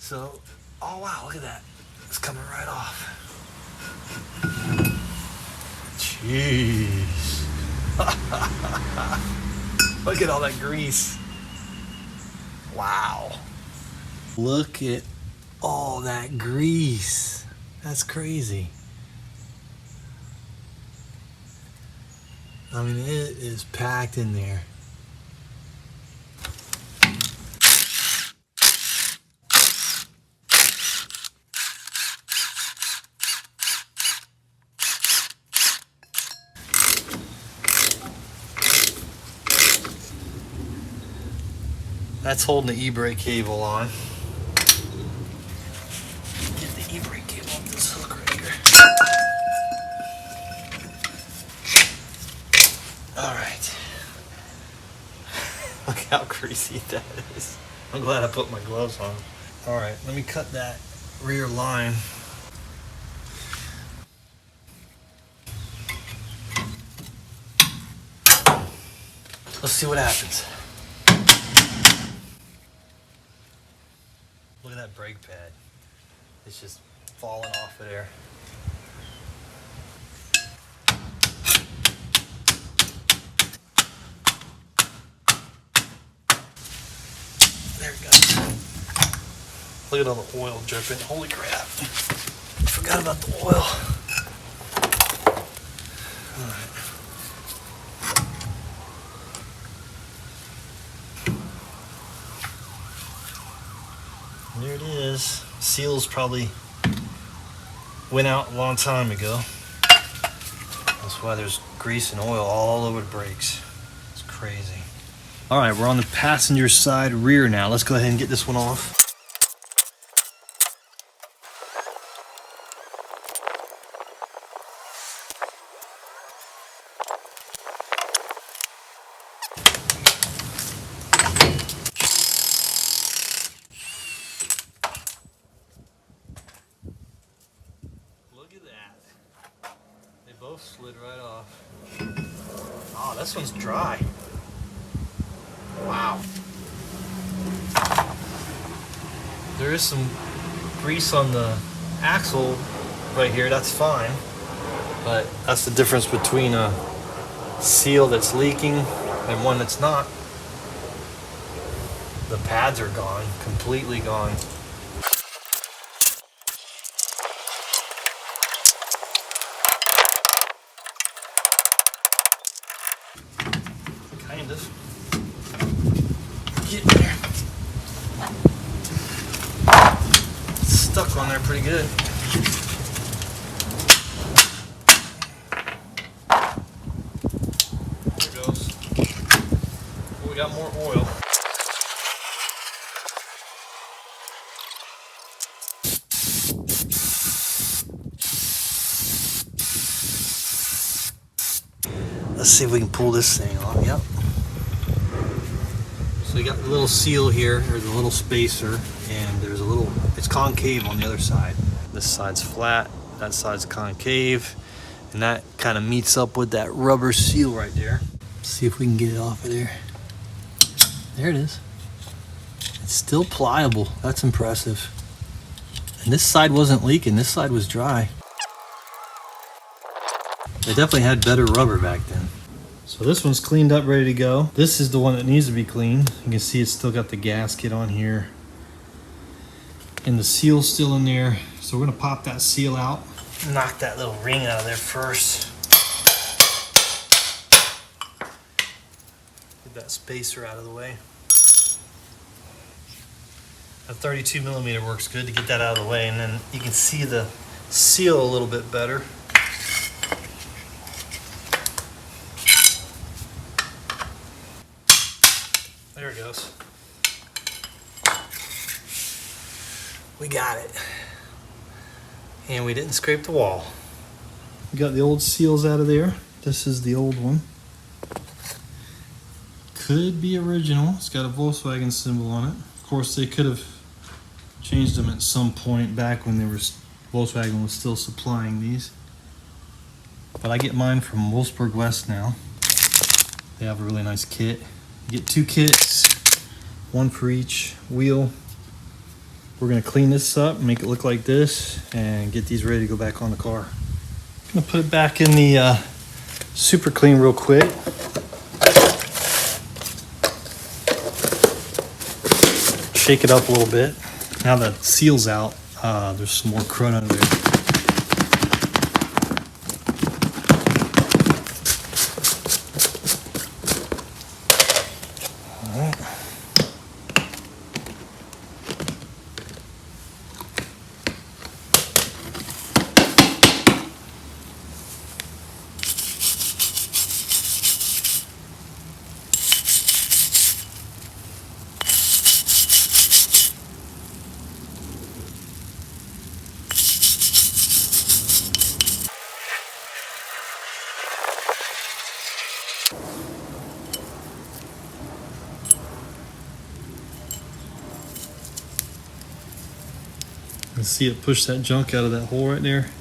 So, oh wow, look at that. It's coming right off. Jeez. Look at all that grease. Wow. Look at all that grease. That's crazy. I mean, it is packed in there. That's holding the e-brake cable on. Get the e-brake cable off this hook right here. All right. Look how greasy that is. I'm glad I put my gloves on. All right, let me cut that rear line. Let's see what happens. Look at that brake pad. It's just falling off of there. There it goes. Look at all the oil dripping. Holy crap. I forgot about the oil. All right. There it is. Seals probably went out a long time ago. That's why there's grease and oil all over the brakes. It's crazy. All right, we're on the passenger side rear now. Let's go ahead and get this one off. Look at that. They both slid right off. Oh, this one's dry. Wow. There is some grease on the axle right here, that's fine. But that's the difference between a seal that's leaking and one that's not. The pads are gone, completely gone. Kind of. Get in there. It's stuck on there pretty good. There it goes. Oh, we got more oil. Let's see if we can pull this thing off. Yep. So you got the little seal here, or the little spacer, and there's a little, it's concave on the other side. This side's flat, that side's concave, and that kind of meets up with that rubber seal right there. Let's see if we can get it off of there. There it is. It's still pliable. That's impressive. And this side wasn't leaking, this side was dry. They definitely had better rubber back then. So this one's cleaned up, ready to go. This is the one that needs to be cleaned. You can see it's still got the gasket on here. And the seal's still in there. So we're gonna pop that seal out. Knock that little ring out of there first. Get that spacer out of the way. A 32 millimeter works good to get that out of the way, and then you can see the seal a little bit better. There it goes. We got it. And we didn't scrape the wall. We got the old seals out of there. This is the old one. Could be original. It's got a Volkswagen symbol on it. Of course, they could have changed them at some point back when Volkswagen was still supplying these. But I get mine from Wolfsburg West now. They have a really nice kit. You get two kits, one for each wheel. We're gonna clean this up, make it look like this, and get these ready to go back on the car. I'm gonna put it back in the super clean real quick. Shake it up a little bit. Now that seal's out, there's some more crud under there. And see it push that junk out of that hole right there.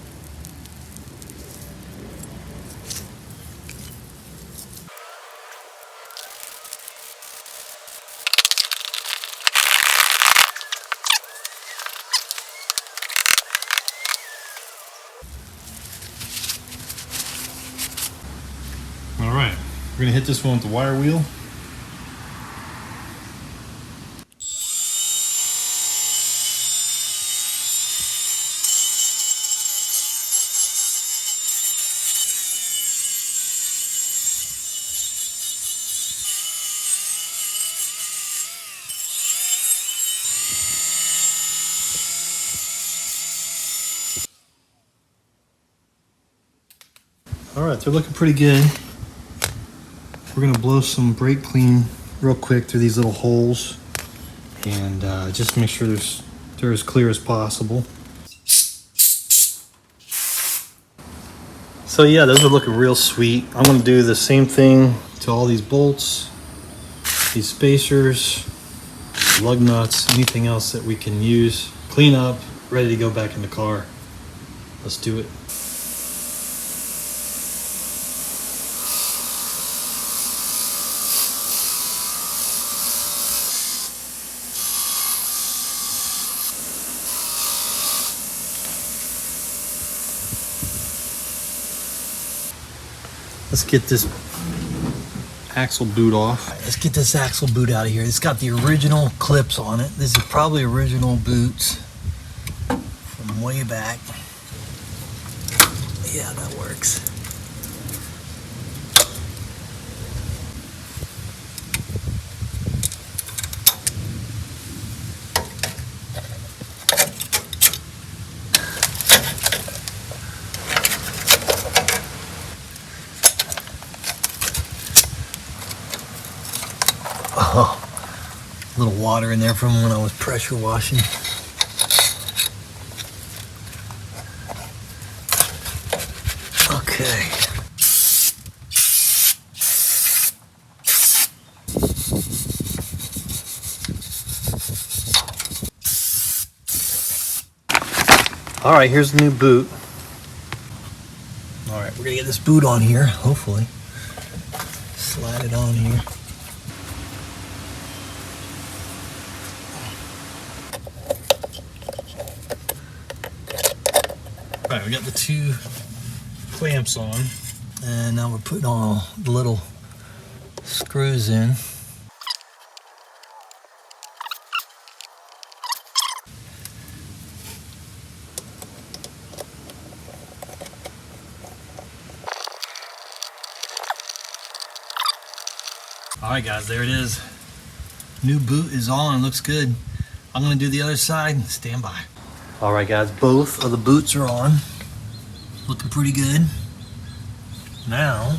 All right, we're gonna hit this one with the wire wheel. All right, they're looking pretty good. We're gonna blow some brake clean real quick through these little holes and just make sure they're as clear as possible. So yeah, those are looking real sweet. I'm gonna do the same thing to all these bolts, these spacers, lug nuts, anything else that we can use. Clean up, ready to go back in the car. Let's do it. Let's get this axle boot off. Right, let's get this axle boot out of here. It's got the original clips on it. This is probably original boots from way back. Yeah, that works. Oh, a little water in there from when I was pressure washing. Okay. All right, here's the new boot. All right, we're gonna get this boot on here, hopefully. Slide it on here. All right, we got the two clamps on, and now we're putting all the little screws in. All right, guys, there it is. New boot is on, looks good. I'm gonna do the other side, stand by. All right, guys, both of the boots are on. Looking pretty good. Now,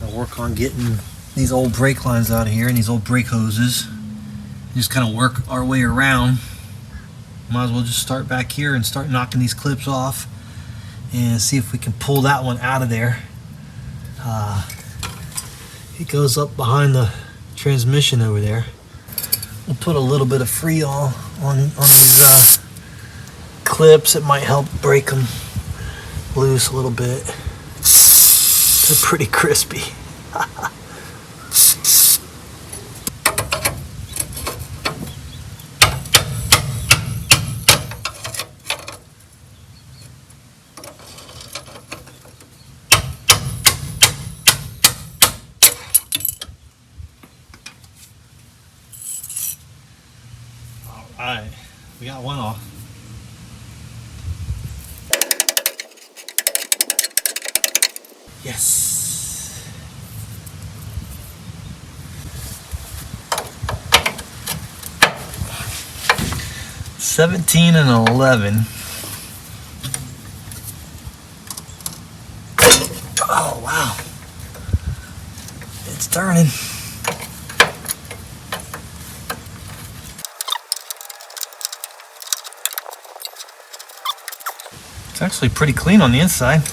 I'll work on getting these old brake lines out of here and these old brake hoses. Just kind of work our way around. Might as well just start back here and start knocking these clips off and see if we can pull that one out of there. It goes up behind the transmission over there. We'll put a little bit of Freon on these clips. It might help break them loose a little bit. They're pretty crispy. right, we got one off. Yes. $17 and $11. Oh wow, it's turning. It's actually pretty clean on the inside.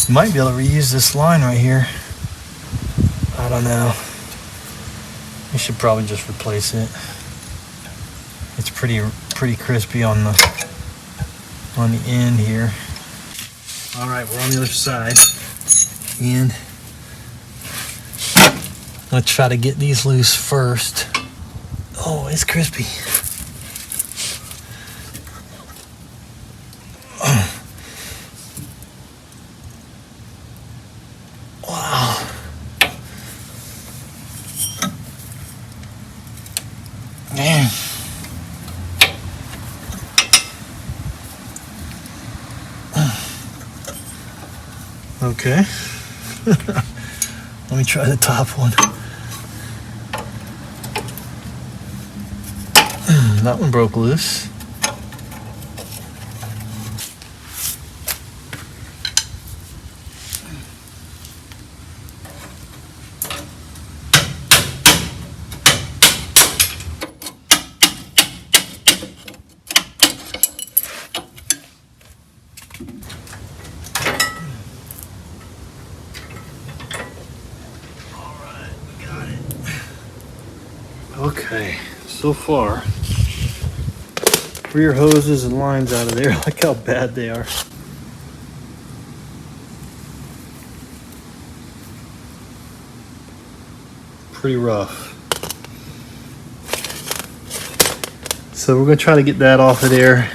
You might be able to reuse this line right here. I don't know. We should probably just replace it. It's pretty crispy on the end here. All right, we're on the other side, and let's try to get these loose first. Oh, it's crispy. Wow. Man. Okay. Let me try the top one. That one broke loose. Okay, so far, rear hoses and lines out of there. Look how bad they are. Pretty rough. So we're gonna try to get that off of there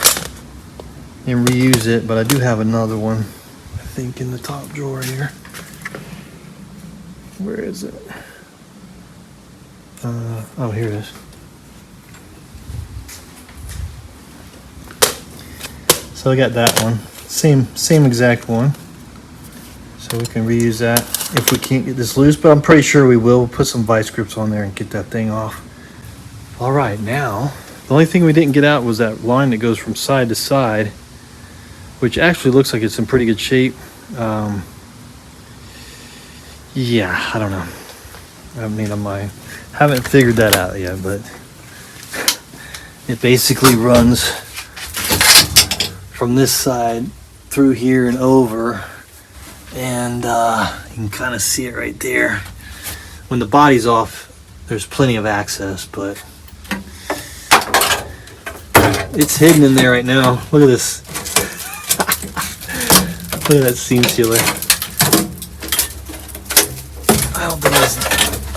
and reuse it, but I do have another one, I think, in the top drawer here. Where is it? Oh, here it is. So I got that one, same exact one. So we can reuse that if we can't get this loose, but I'm pretty sure we will. We'll put some vice grips on there and get that thing off. All right, now the only thing we didn't get out was that line that goes from side to side, which actually looks like it's in pretty good shape. Yeah, I don't know. I mean, I haven't figured that out yet, but it basically runs from this side through here and over, and you can kind of see it right there. When the body's off, there's plenty of access, but it's hidden in there right now. Look at this. Look at that seam sealer.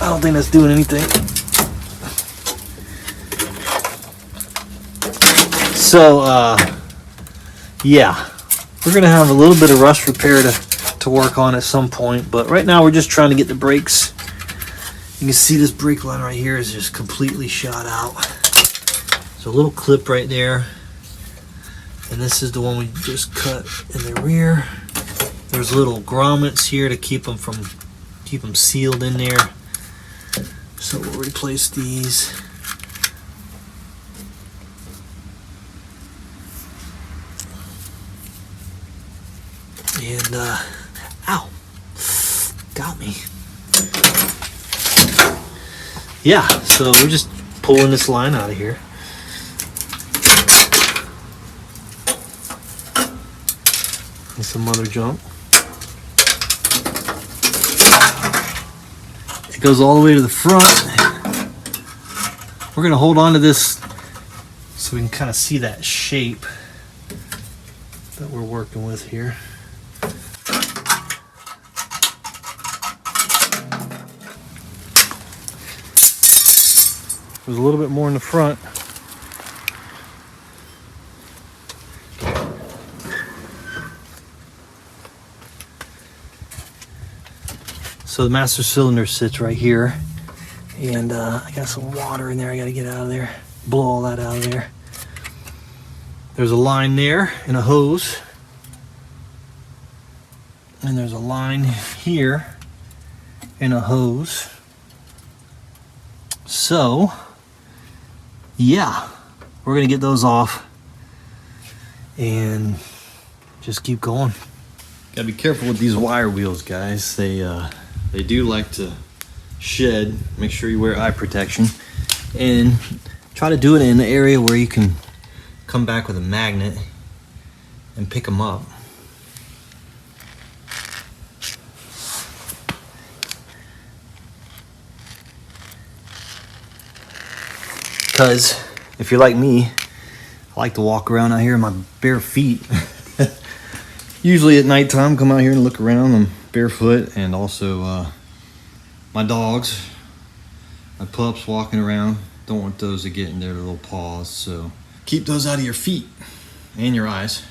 I don't think that's doing anything. So, yeah, we're gonna have a little bit of rust repair to work on at some point, but right now we're just trying to get the brakes. You can see this brake line right here is just completely shot out. There's a little clip right there, and this is the one we just cut in the rear. There's little grommets here to keep them sealed in there. So we'll replace these. And ow, got me. Yeah, so we're just pulling this line out of here. And some other junk. It goes all the way to the front. We're gonna hold on to this so we can kind of see that shape that we're working with here. There's a little bit more in the front. So the master cylinder sits right here, and I got some water in there I got to get out of there. blow all that out of there. There's a line there and a hose. And there's a line here and a hose. So, yeah, we're gonna get those off and just keep going. Gotta be careful with these wire wheels, guys. They do like to shed. Make sure you wear eye protection and try to do it in an area where you can come back with a magnet and pick them up. Because if you're like me, I like to walk around out here in my bare feet. Usually at nighttime, come out here and look around. I'm barefoot, and also my dogs, my pups walking around. Don't want those to get in their little paws, so keep those out of your feet and your eyes.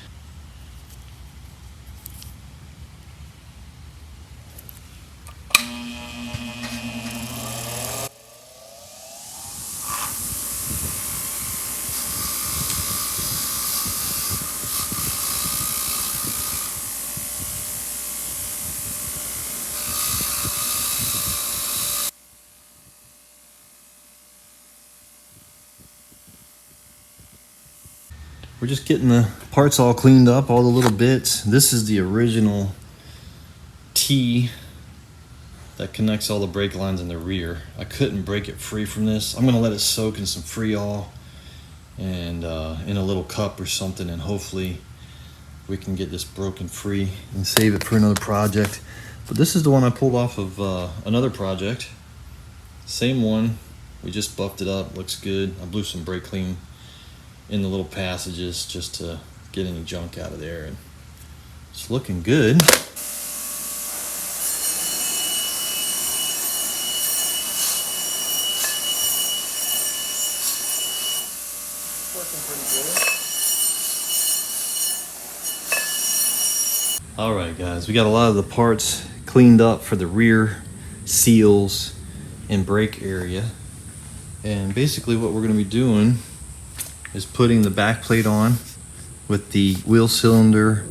We're just getting the parts all cleaned up, all the little bits. This is the original T that connects all the brake lines in the rear. I couldn't break it free from this. I'm gonna let it soak in some Freol and in a little cup or something, and hopefully we can get this broken free and save it for another project. But this is the one I pulled off of another project. Same one, we just buffed it up, looks good. I blew some brake clean in the little passages just to get any junk out of there, and it's looking good. Working pretty good. All right, guys, we got a lot of the parts cleaned up for the rear seals and brake area, and basically what we're going to be doing is putting the back plate on with the wheel cylinder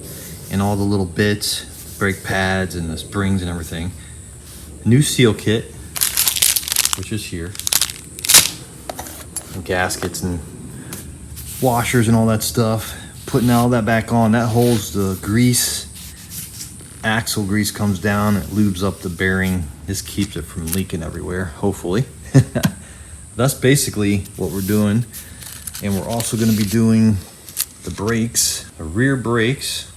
and all the little bits, brake pads and the springs and everything. New seal kit, which is here, and gaskets and washers and all that stuff. Putting all that back on, that holds the grease. Axle grease comes down, it lubes up the bearing. This keeps it from leaking everywhere, hopefully. That's basically what we're doing. And we're also going to be doing the brakes, the rear brakes.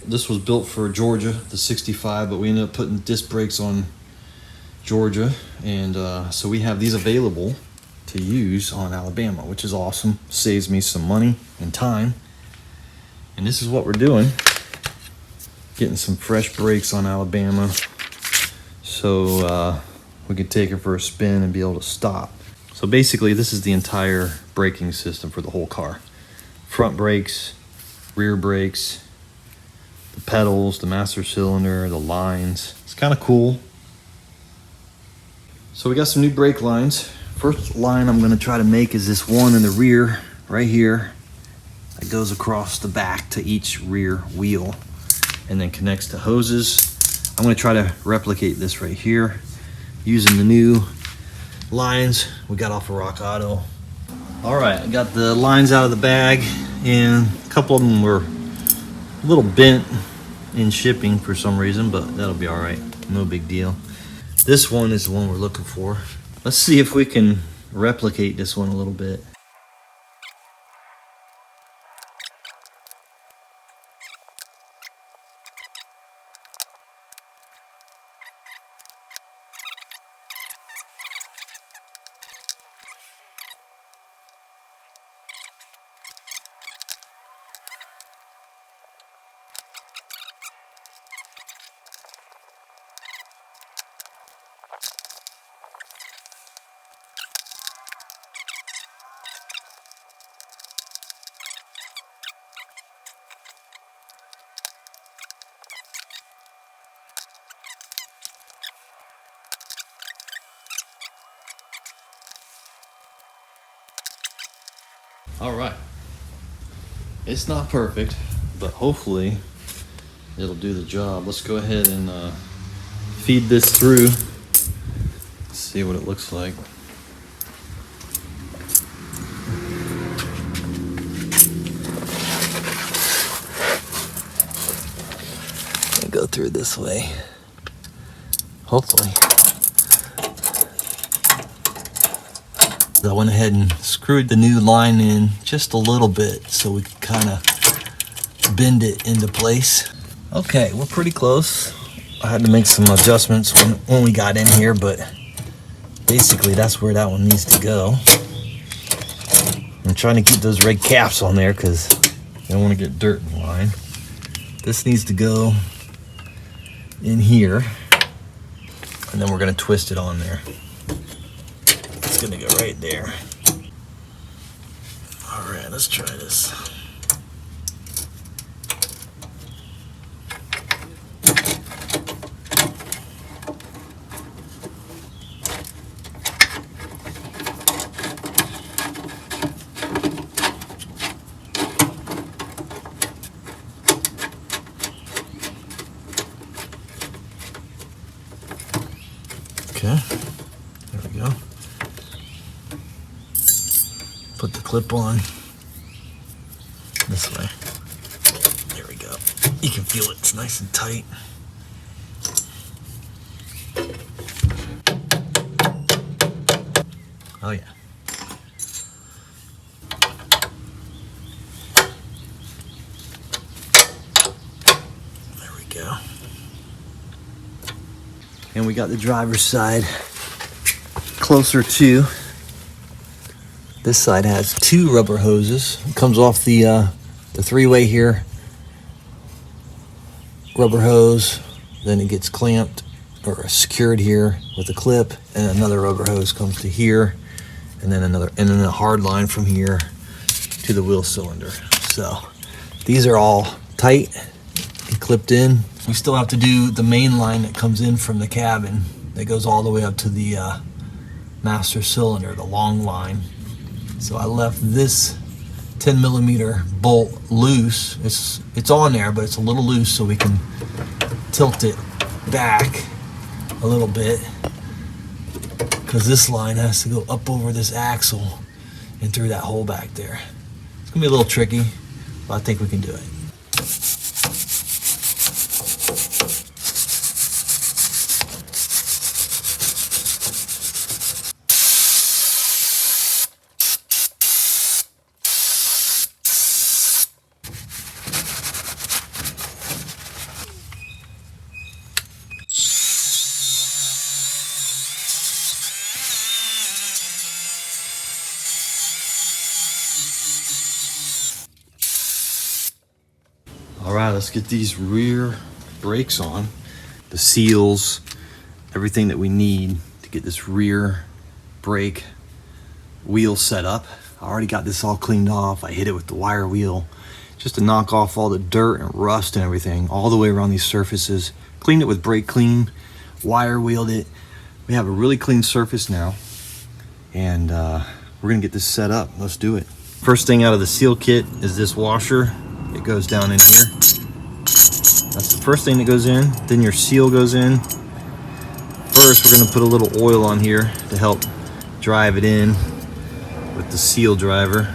This was built for Georgia, the 65, but we ended up putting disc brakes on Georgia. And so we have these available to use on Alabama, which is awesome. Saves me some money and time. And this is what we're doing. Getting some fresh brakes on Alabama so we can take it for a spin and be able to stop. So basically, this is the entire braking system for the whole car. Front brakes, rear brakes, the pedals, the master cylinder, the lines. It's kind of cool. So we got some new brake lines. First line I'm gonna try to make is this one in the rear, right here. That goes across the back to each rear wheel and then connects to hoses. I'm gonna try to replicate this right here using the new lines we got off of Rock Auto. All right, I got the lines out of the bag, and a couple of them were a little bent in shipping for some reason, but that'll be all right, no big deal. This one is the one we're looking for. Let's see if we can replicate this one a little bit. All right. It's not perfect, but hopefully it'll do the job. Let's go ahead and feed this through. See what it looks like. Go through this way. Hopefully. I went ahead and screwed the new line in just a little bit so we could kind of bend it into place. Okay, we're pretty close. I had to make some adjustments when we got in here, but basically that's where that one needs to go. I'm trying to keep those red caps on there because I don't want to get dirt in the line. This needs to go in here, and then we're going to twist it on there. It's going to go right there. All right, let's try this. Okay, there we go. Put the clip on this way. There we go. You can feel it, it's nice and tight. Oh yeah. There we go. And we got the driver's side closer to. This side has two rubber hoses. It comes off the three-way here. Rubber hose, then it gets clamped or secured here with a clip, and another rubber hose comes to here, and then a hard line from here to the wheel cylinder. So these are all tight and clipped in. We still have to do the main line that comes in from the cabin that goes all the way up to the master cylinder, the long line. So I left this 10 millimeter bolt loose. It's on there, but it's a little loose, so we can tilt it back a little bit, because this line has to go up over this axle and through that hole back there. It's gonna be a little tricky, but I think we can do it. All right, let's get these rear brakes on. The seals, everything that we need to get this rear brake wheel set up. I already got this all cleaned off. I hit it with the wire wheel just to knock off all the dirt and rust and everything all the way around these surfaces. Cleaned it with brake clean, wire wheeled it. We have a really clean surface now, and we're gonna get this set up. Let's do it. First thing out of the seal kit is this washer. It goes down in here. That's the first thing that goes in. Then your seal goes in. First, we're gonna put a little oil on here to help drive it in with the seal driver.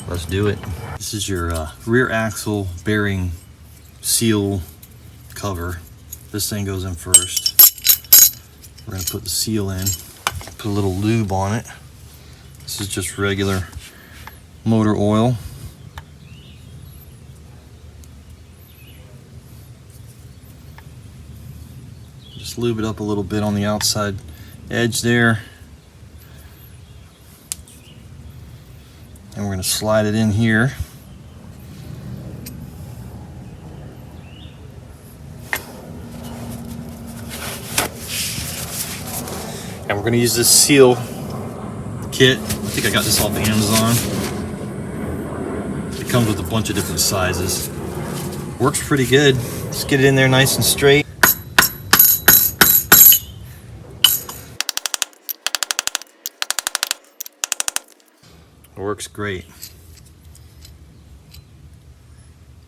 Let's do it. This is your rear axle bearing seal cover. This thing goes in first. We're gonna put the seal in, put a little lube on it. This is just regular motor oil. Just lube it up a little bit on the outside edge there. And we're going to slide it in here. And we're going to use this seal kit. I think I got this off Amazon. It comes with a bunch of different sizes. Works pretty good. Just get it in there nice and straight. It works great.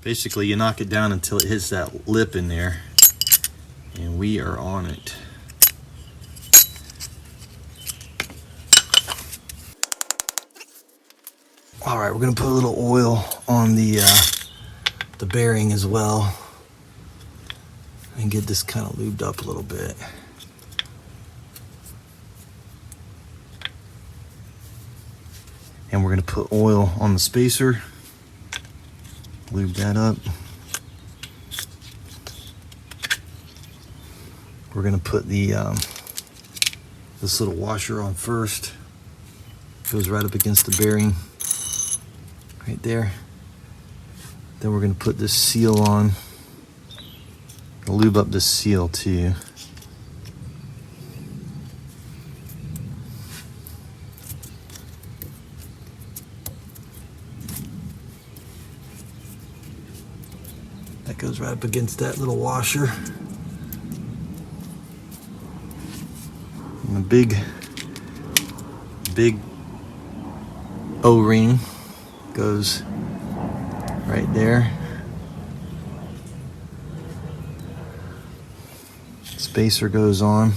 Basically, you knock it down until it hits that lip in there, and we are on it. All right, we're gonna put a little oil on the bearing as well, and get this kind of lubed up a little bit. And we're gonna put oil on the spacer, lube that up. We're gonna put the this little washer on first. Goes right up against the bearing, right there. Then we're gonna put this seal on. I'll lube up this seal too. That goes right up against that little washer. And the big O-ring goes right there. Spacer goes on.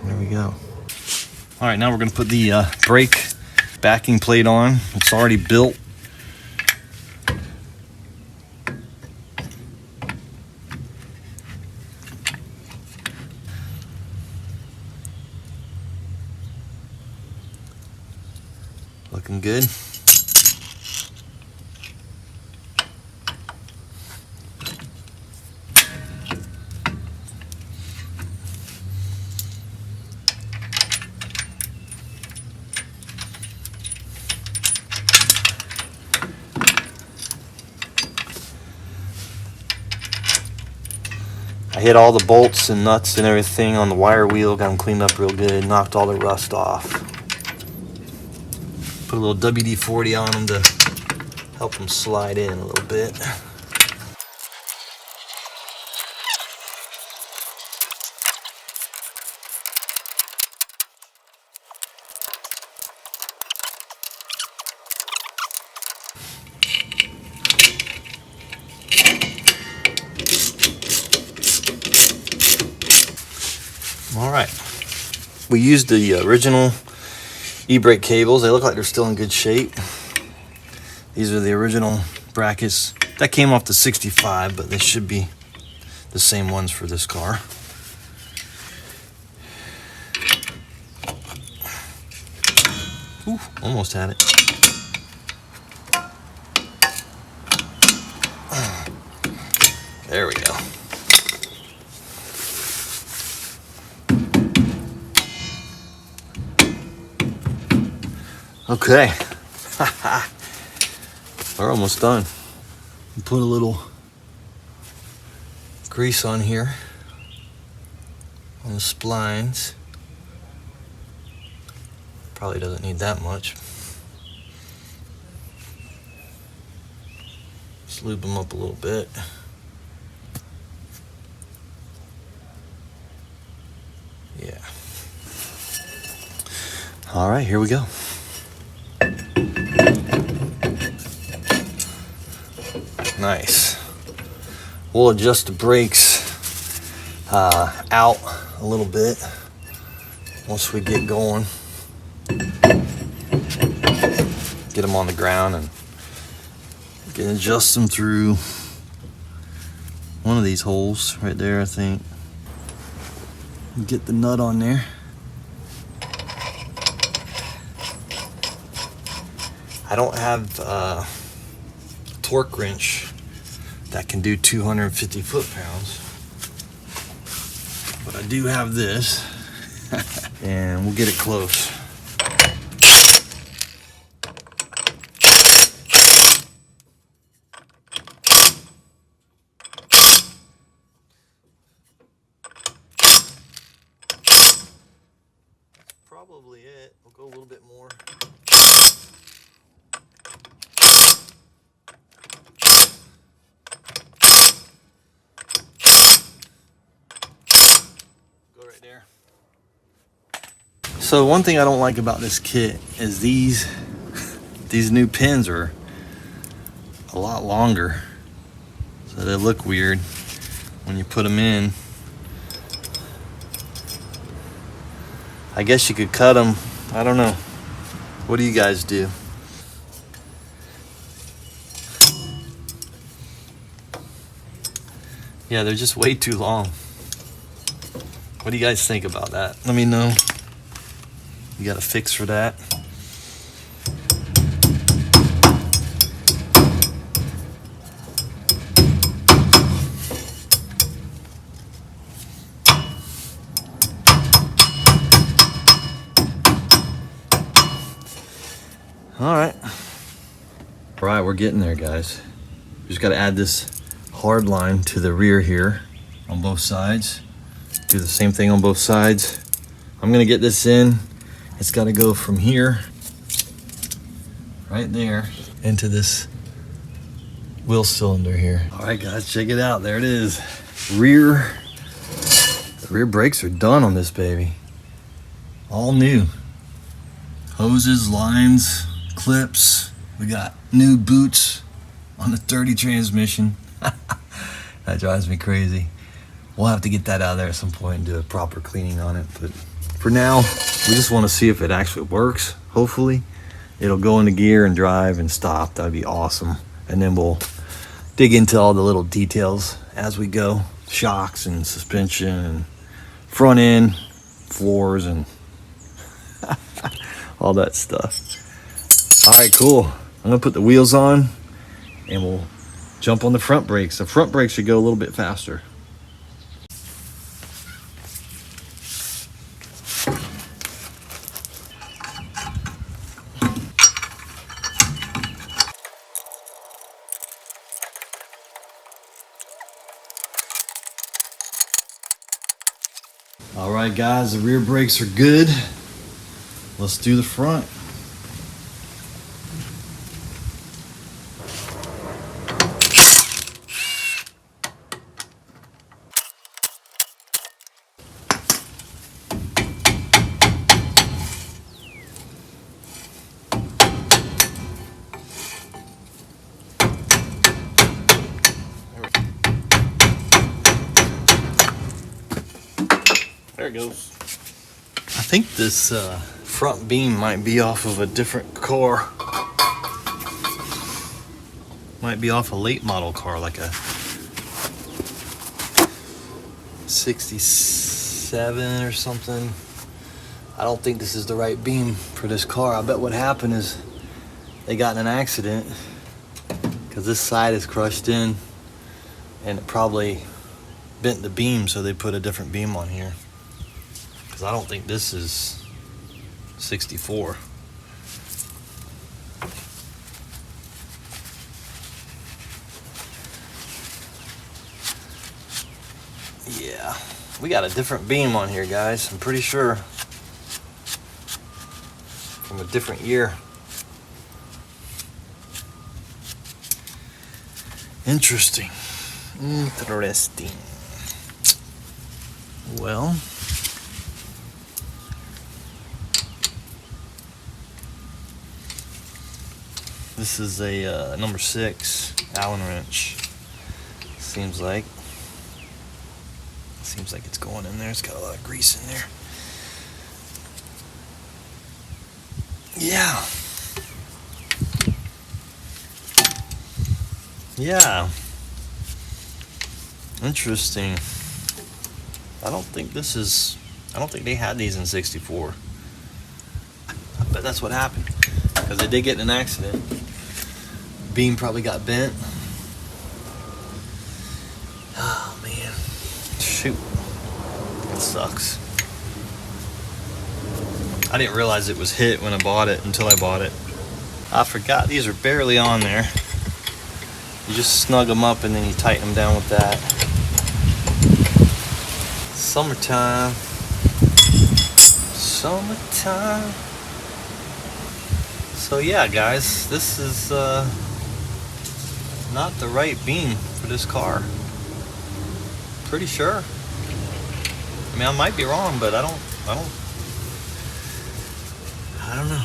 There we go. All right, now we're gonna put the brake backing plate on. It's already built. Looking good. I hit all the bolts and nuts and everything on the wire wheel, got them cleaned up real good, knocked all the rust off. Put a little WD-40 on them to help them slide in a little bit. All right, we used the original e-brake cables. They look like they're still in good shape. These are the original brackets that came off the 65, but they should be the same ones for this car. Ooh, almost had it. There we go. Okay, we're almost done. Put a little grease on here on the splines. Probably doesn't need that much. Just lube them up a little bit. Yeah. All right, here we go. Nice. We'll adjust the brakes out a little bit once we get going. Get them on the ground and can adjust them through one of these holes right there, I think. Get the nut on there. I don't have a torque wrench that can do 250 foot-pounds, but I do have this, and we'll get it close. Probably it. We'll go a little bit more. Go right there. So one thing I don't like about this kit is these new pins are a lot longer, so they look weird when you put them in. I guess you could cut them. I don't know. What do you guys do? Yeah, they're just way too long. What do you guys think about that? Let me know. You got a fix for that? All right, we're getting there, guys. Just got to add this hard line to the rear here on both sides. Do the same thing on both sides. I'm gonna get this in. It's got to go from here, right there, into this wheel cylinder here. All right, guys, check it out. There it is. The rear brakes are done on this baby. All new. Hoses, lines, clips. We got new boots on the 30 transmission. That drives me crazy. We'll have to get that out of there at some point and do a proper cleaning on it. But for now, we just want to see if it actually works. Hopefully, it'll go into gear and drive and stop. That'd be awesome. And then we'll dig into all the little details as we go. Shocks and suspension and front end, floors and all that stuff. All right, cool. I'm gonna put the wheels on and we'll jump on the front brakes. The front brakes should go a little bit faster. All right, guys, the rear brakes are good. Let's do the front. There it goes. I think this front beam might be off of a different car. Might be off a late model car, like a 67 or something. I don't think this is the right beam for this car. I bet what happened is they got in an accident because this side is crushed in and it probably bent the beam, so they put a different beam on here. I don't think this is 64. Yeah, we got a different beam on here, guys. I'm pretty sure. From a different year. Interesting. Interesting. Well, this is a number 6 Allen wrench. Seems like it's going in there. It's got a lot of grease in there. Yeah. Yeah. Interesting. I don't think they had these in 64. I bet that's what happened. Because they did get in an accident. Beam probably got bent. Oh man. Shoot. That sucks. I didn't realize it was hit when I bought it until I bought it. I forgot these are barely on there. You just snug them up and then you tighten them down with that. Summertime. Summertime. So yeah, guys, this is not the right beam for this car. Pretty sure. I mean, I might be wrong, but I don't I don't know.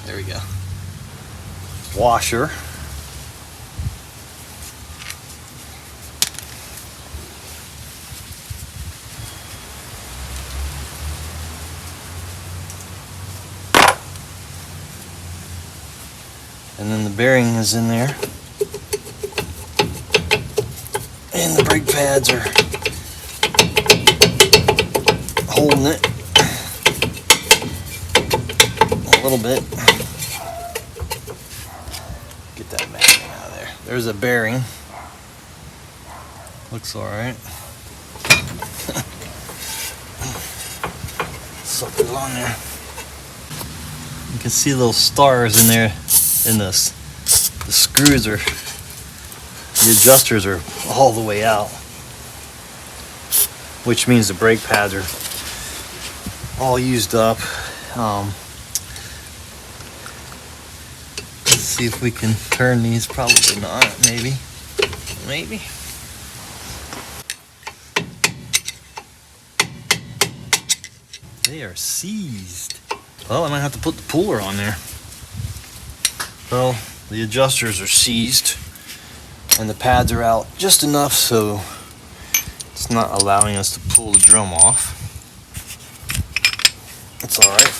There we go. Washer. And then the bearing is in there. And the brake pads are holding it a little bit. Get that magnet out of there. There's a bearing. Looks alright. Sucker's on there. You can see little stars in there. And the screws are, the adjusters are all the way out, which means the brake pads are all used up. Let's see if we can turn these. Probably not. Maybe. They are seized. Well, I might have to put the puller on there. Well, the adjusters are seized and the pads are out just enough so it's not allowing us to pull the drum off. It's alright.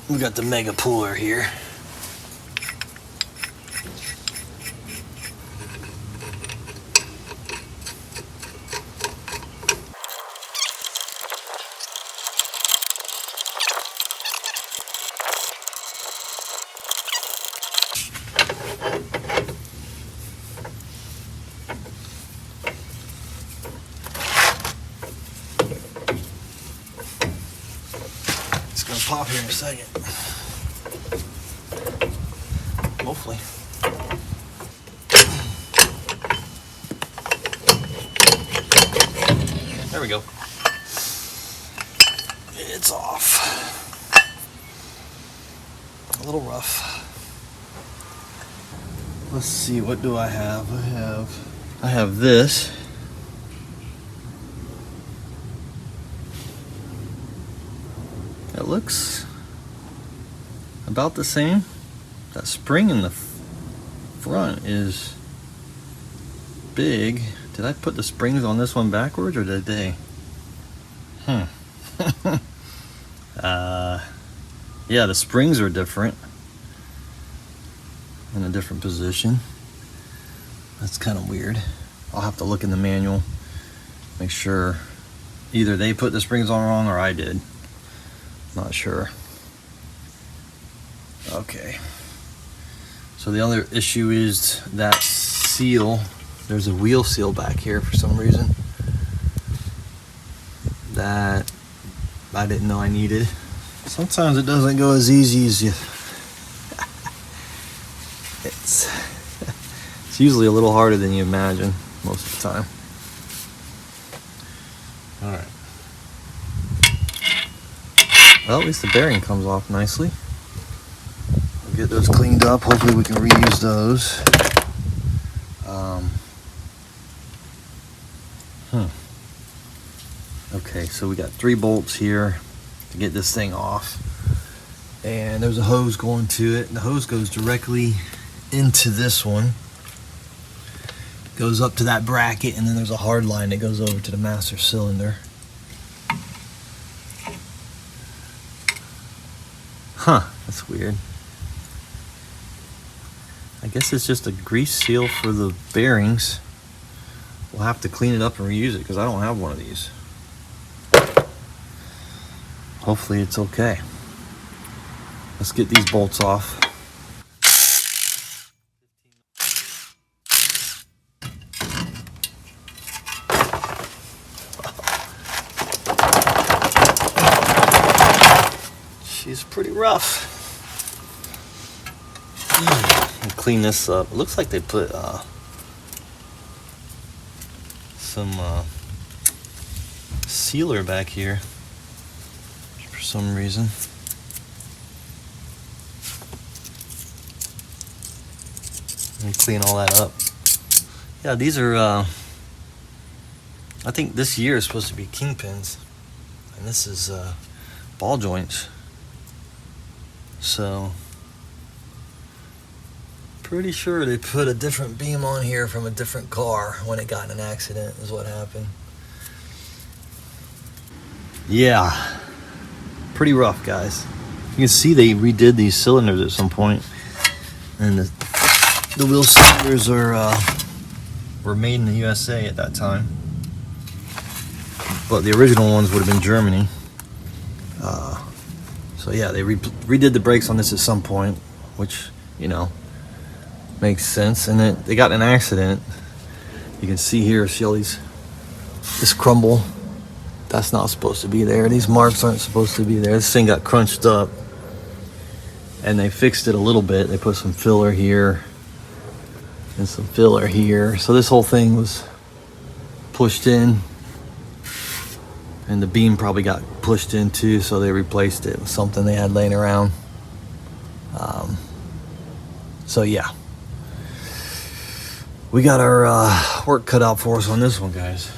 We got the mega puller here. It's gonna pop here in a second. Hopefully. There we go. It's off. A little rough. Let's see, what do I have? I have this. It looks about the same. That spring in the front is big. Did I put the springs on this one backwards or did they? Yeah, the springs are different. In a different position. That's kind of weird. I'll have to look in the manual. Make sure either they put the springs on wrong or I did. Not sure. Okay. So the other issue is that seal. There's a wheel seal back here for some reason that I didn't know I needed. Sometimes it doesn't go as easy as you. It's usually a little harder than you imagine most of the time. All right. Well, at least the bearing comes off nicely. We'll get those cleaned up. Hopefully we can reuse those. Okay, so we got 3 bolts here to get this thing off. And there's a hose going to it. The hose goes directly into this one. Goes up to that bracket, and then there's a hard line that goes over to the master cylinder. That's weird. I guess it's just a grease seal for the bearings. We'll have to clean it up and reuse it because I don't have one of these. Hopefully it's okay. Let's get these bolts off. She's pretty rough. And clean this up. It looks like they put some sealer back here for some reason. Let me clean all that up. Yeah, these are I think this year is supposed to be kingpins, and this is ball joints. So pretty sure they put a different beam on here from a different car when it got in an accident is what happened. Yeah, pretty rough, guys. You can see they redid these cylinders at some point, and the wheel cylinders were made in the USA at that time, but the original ones would have been Germany. So yeah, they redid the brakes on this at some point, which, you know, makes sense. And then they got in an accident. You can see here, see all this crumble. That's not supposed to be there. These marks aren't supposed to be there. This thing got crunched up, and they fixed it a little bit. They put some filler here and some filler here. So this whole thing was pushed in, and the beam probably got pushed in too, so they replaced it with something they had laying around. So yeah, we got our work cut out for us on this one, guys.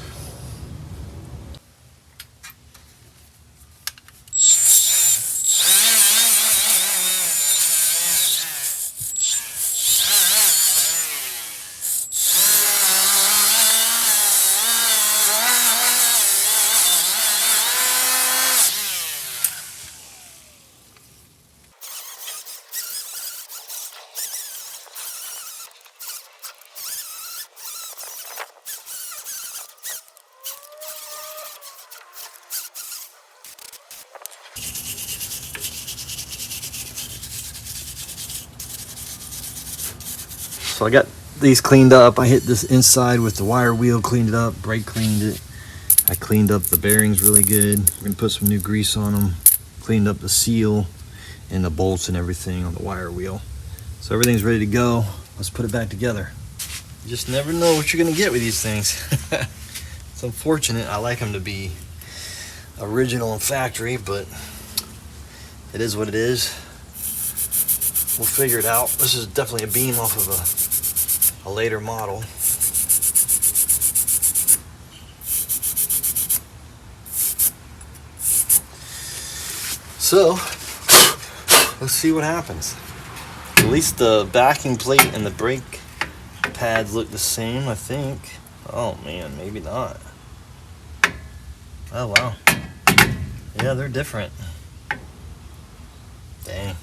So I got these cleaned up. I hit this inside with the wire wheel, cleaned it up, brake cleaned it. I cleaned up the bearings really good. We're gonna put some new grease on them. Cleaned up the seal and the bolts and everything on the wire wheel. So everything's ready to go. Let's put it back together. You just never know what you're gonna get with these things. It's unfortunate. I like them to be original and factory, but it is what it is. We'll figure it out. This is definitely a beam off of a later model. So let's see what happens. At least the backing plate and the brake pads look the same, I think. Oh man, maybe not. Oh wow. Yeah, they're different. Dang.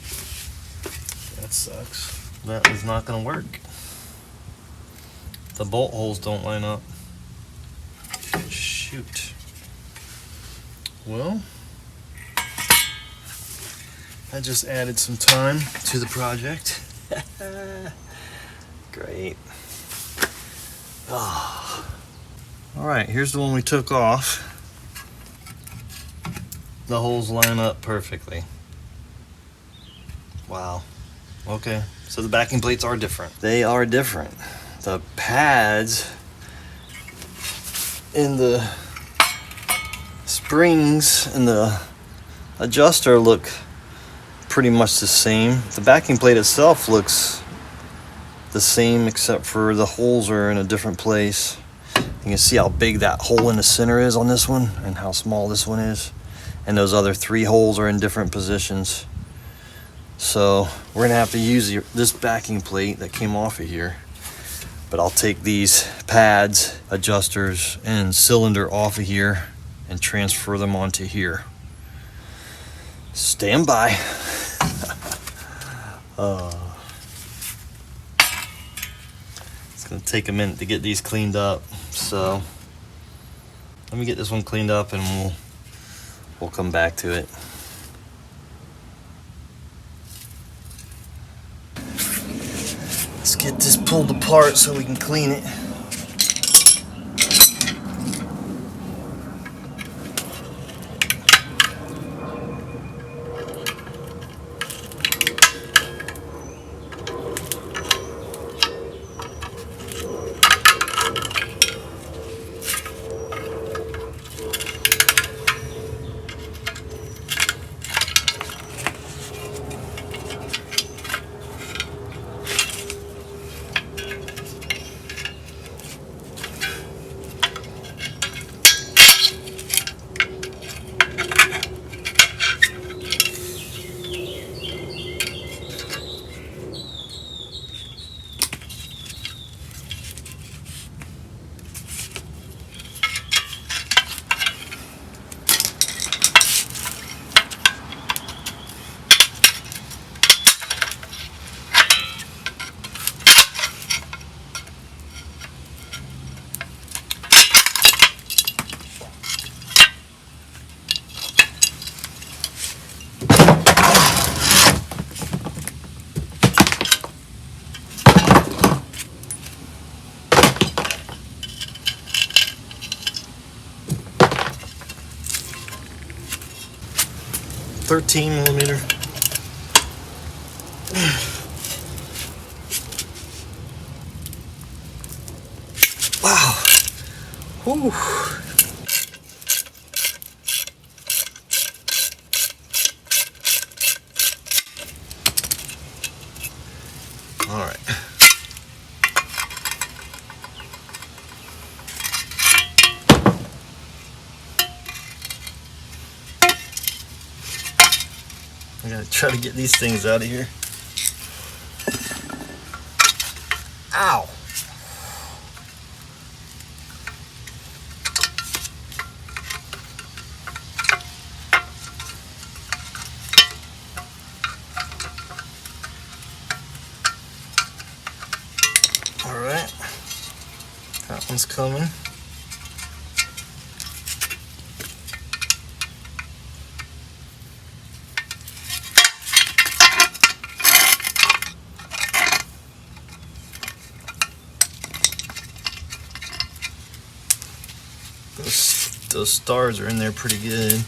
That sucks. That is not gonna work. The bolt holes don't line up. Shoot. Well, I just added some time to the project. Great. Oh. All right, here's the one we took off. The holes line up perfectly. Wow. Okay, so the backing plates are different. They are different. The pads in the springs and the adjuster look pretty much the same. The backing plate itself looks the same, except for the holes are in a different place. You can see how big that hole in the center is on this one and how small this one is. And those other 3 holes are in different positions. So we're gonna have to use this backing plate that came off of here. But I'll take these pads, adjusters, and cylinder off of here and transfer them onto here. Stand by. It's gonna take a minute to get these cleaned up. So let me get this one cleaned up and we'll come back to it. Let's get this pulled apart so we can clean it. 13 millimeter. Wow. Whew. All right. I gotta try to get these things out of here. Ow. All right. That one's coming. Those stars are in there pretty good.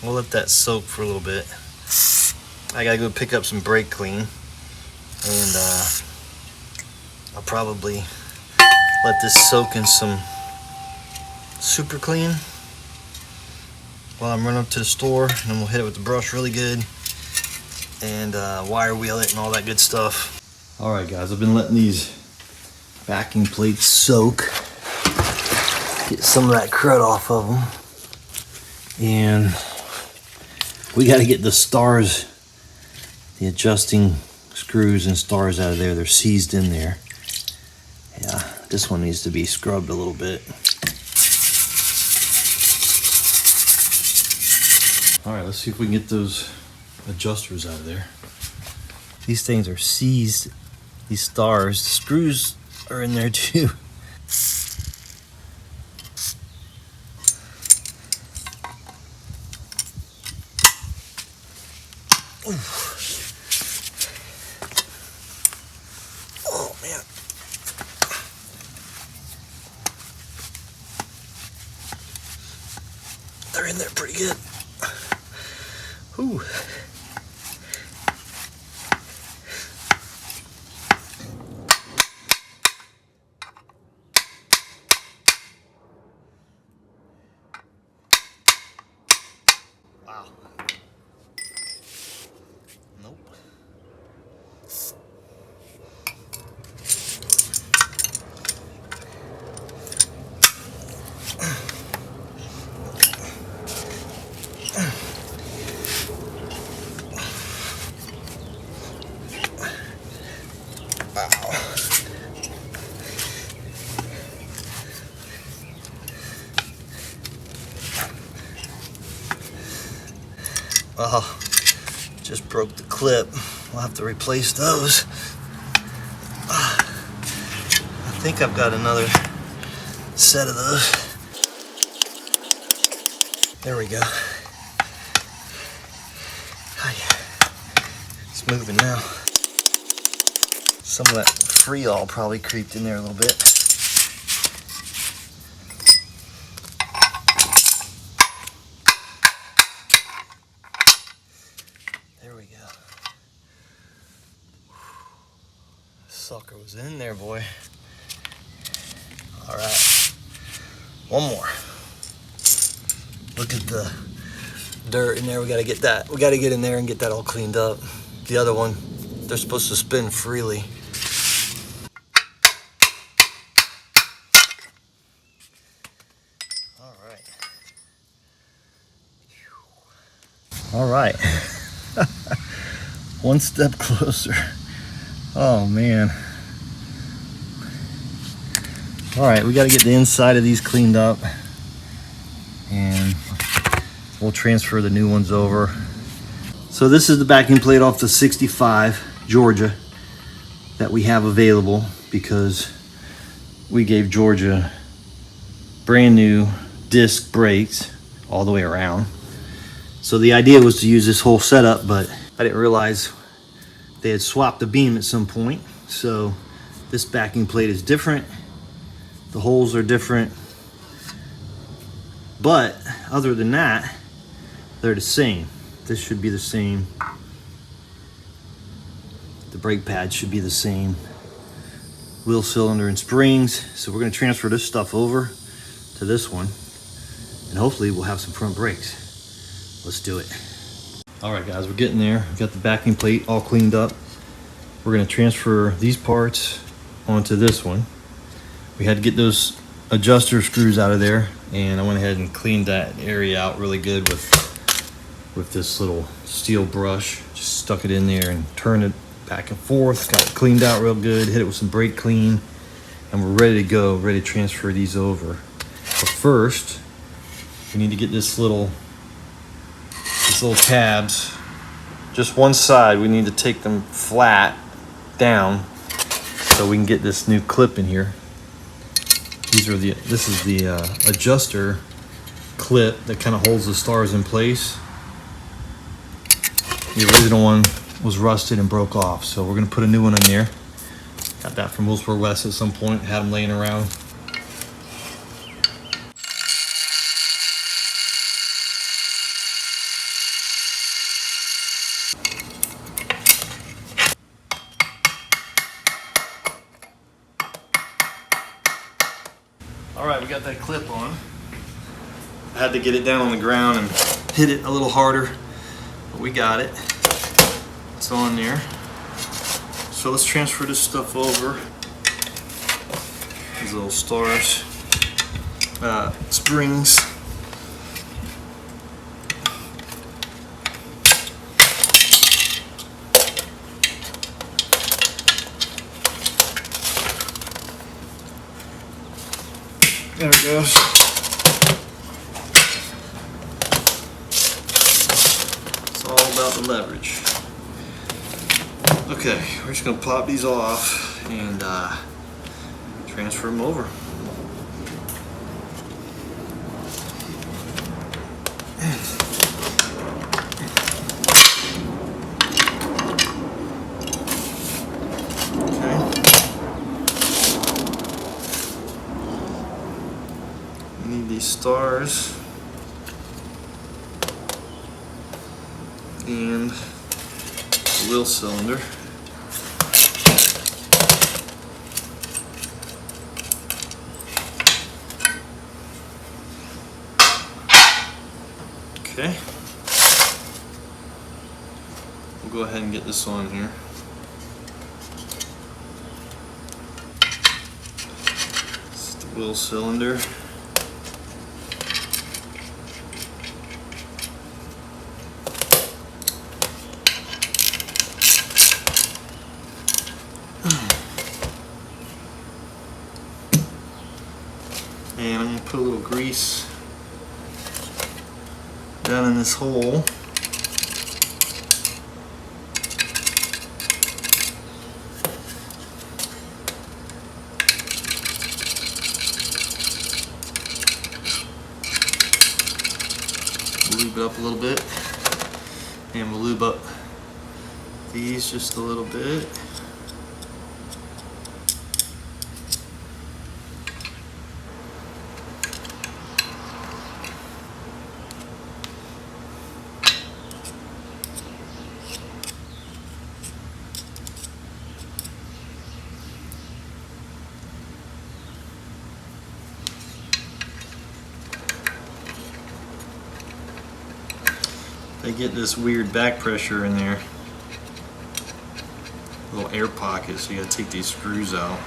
We'll let that soak for a little bit. I gotta go pick up some brake clean, and I'll probably let this soak in some super clean while I'm running up to the store, and then we'll hit it with the brush really good and wire wheel it and all that good stuff. All right, guys, I've been letting these backing plates soak, get some of that crud off of them, and we got to get the stars, the adjusting screws and stars out of there. They're seized in there. Yeah, this one needs to be scrubbed a little bit. All right, let's see if we can get those adjusters out of there. These things are seized, these stars. The screws are in there too. Oh man. They're in there pretty good. Ooh. Wow. Nope. Oh, just broke the clip. We'll have to replace those. I think I've got another set of those. There we go. It's moving now. Some of that Freol probably creeped in there a little bit. There we go. Sucker was in there, boy. All right, one more. Look at the dirt in there. We gotta get that. We gotta get in there and get that all cleaned up. The other one, they're supposed to spin freely. All right. All right. One step closer. Oh man. All right, we got to get the inside of these cleaned up, and we'll transfer the new ones over. So this is the backing plate off the 65 Georgia that we have available, because we gave Georgia brand new disc brakes all the way around. So the idea was to use this whole setup, but I didn't realize they had swapped the beam at some point. So this backing plate is different. The holes are different. But other than that, they're the same. This should be the same. The brake pad should be the same. Wheel cylinder and springs. So we're gonna transfer this stuff over to this one, and hopefully we'll have some front brakes. Let's do it. All right guys, we're getting there. We've got the backing plate all cleaned up. We're gonna transfer these parts onto this one. We had to get those adjuster screws out of there, and I went ahead and cleaned that area out really good with this little steel brush. Just stuck it in there and turned it back and forth, got it cleaned out real good, hit it with some brake clean, and we're ready to go, ready to transfer these over. But first, we need to get these little tabs, just one side, we need to take them flat down so we can get this new clip in here. This is the adjuster clip that kind of holds the stars in place. The original one was rusted and broke off, so we're gonna put a new one in there. Got that from Willsboro West at some point, had them laying around. All right, we got that clip on. I had to get it down on the ground and hit it a little harder, but we got it. It's on there. So let's transfer this stuff over. These little stars, springs. There it goes. It's all about the leverage. Okay, we're just gonna plop these off and transfer them over. Stars and the wheel cylinder. Okay, we'll go ahead and get this on here. This is the wheel cylinder. And I'm going to put a little grease down in this hole. Lube it up a little bit. And we'll lube up these just a little bit. They get this weird back pressure in there. Little air pocket, so you gotta take these screws out.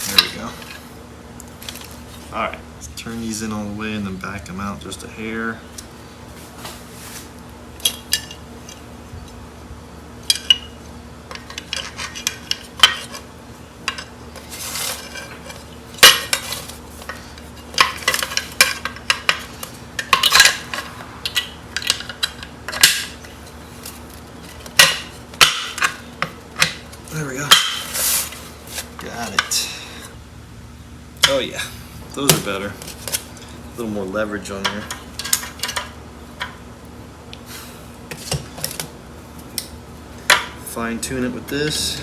There we go. Alright, let's turn these in all the way and then back them out just a hair. There we go. Got it. Oh yeah. Those are better. A little more leverage on there. Fine tune it with this.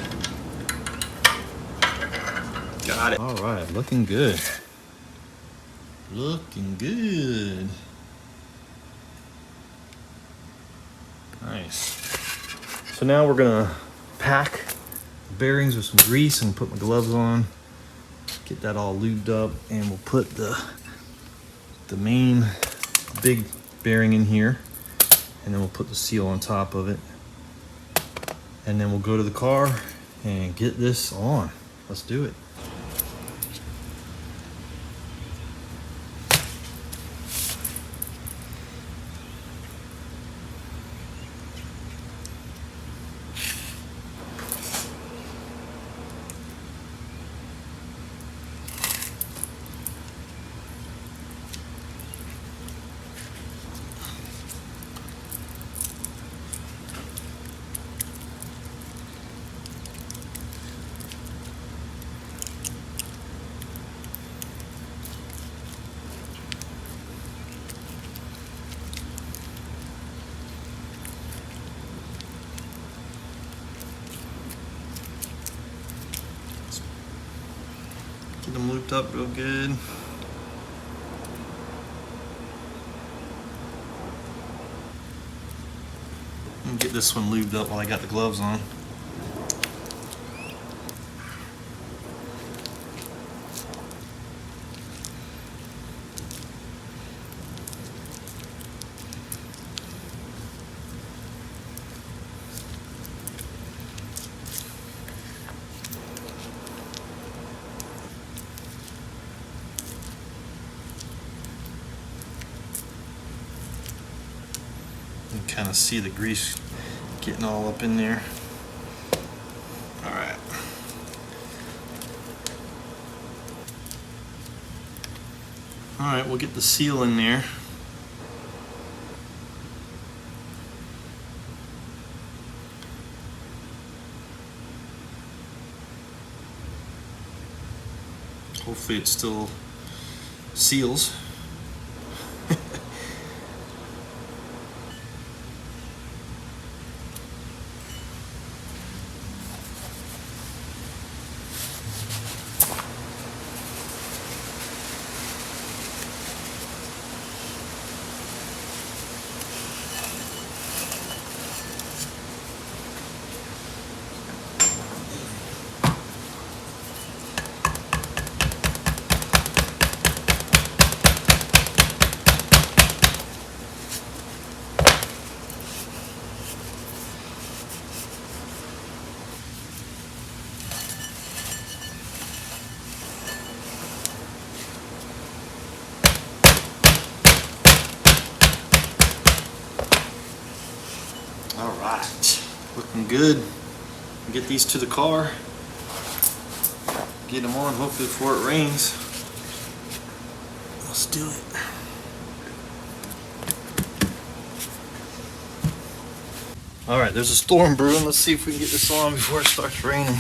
Got it. All right, looking good. Looking good. Nice. So now we're gonna pack the bearings with some grease and put my gloves on. Get that all lubed up, and we'll put the main big bearing in here, and then we'll put the seal on top of it. And then we'll go to the car and get this on. Let's do it. Get them looped up real good. And get this one lubed up while I got the gloves on. You can kind of see the grease getting all up in there. All right. All right, we'll get the seal in there. Hopefully it still seals. All right, looking good. Get these to the car, get them on hopefully before it rains. Let's do it. All right, there's a storm brewing. Let's see if we can get this on before it starts raining.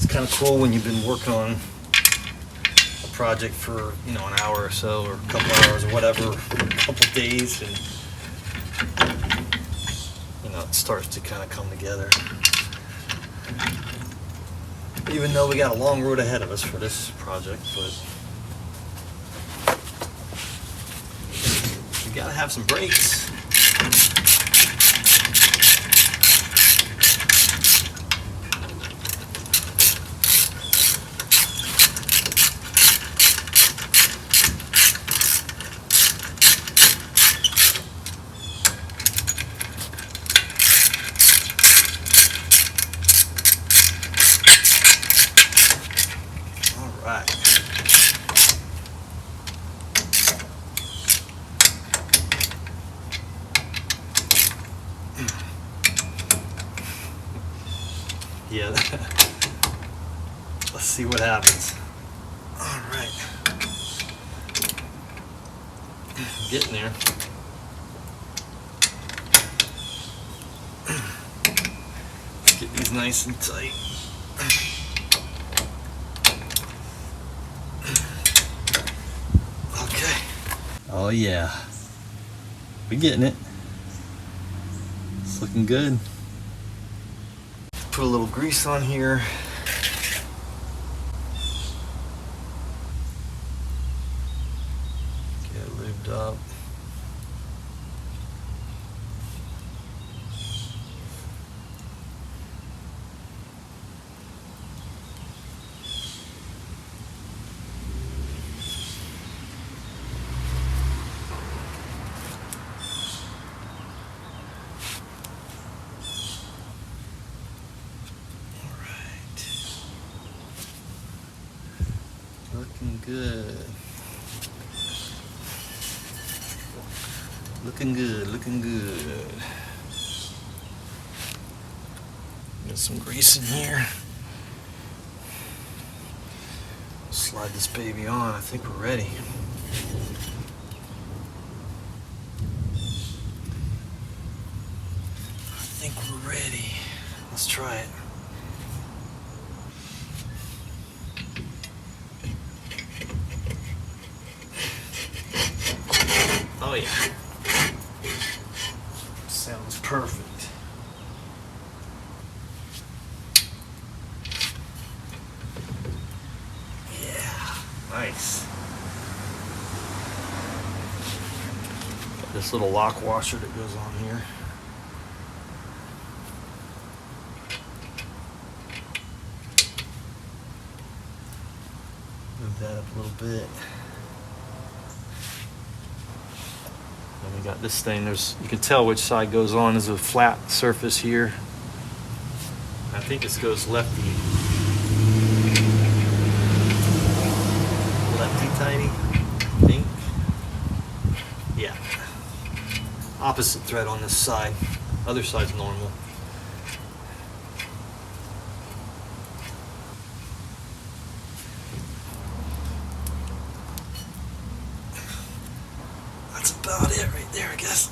Kind of cool when you've been working on a project for, you know, an hour or so, or a couple hours or whatever, a couple days, and you know, it starts to kind of come together. Even though we got a long road ahead of us for this project, but we gotta have some breaks. Yeah, Let's see what happens. All right. Getting there. Let's get these nice and tight. Okay. Oh yeah. We're getting it. It's looking good. Put a little grease on here. Get it lubed up. Looking good. Looking good, looking good. Got some grease in here. Slide this baby on. I think we're ready. I think we're ready. Let's try it. Oh yeah. Sounds perfect. Yeah, nice. Got this little lock washer that goes on here. Move that up a little bit. And we got this thing, you can tell which side goes on. There's a flat surface here. I think this goes lefty. Lefty-tighty, I think. Yeah. Opposite thread on this side. Other side's normal. That's about it right there, I guess.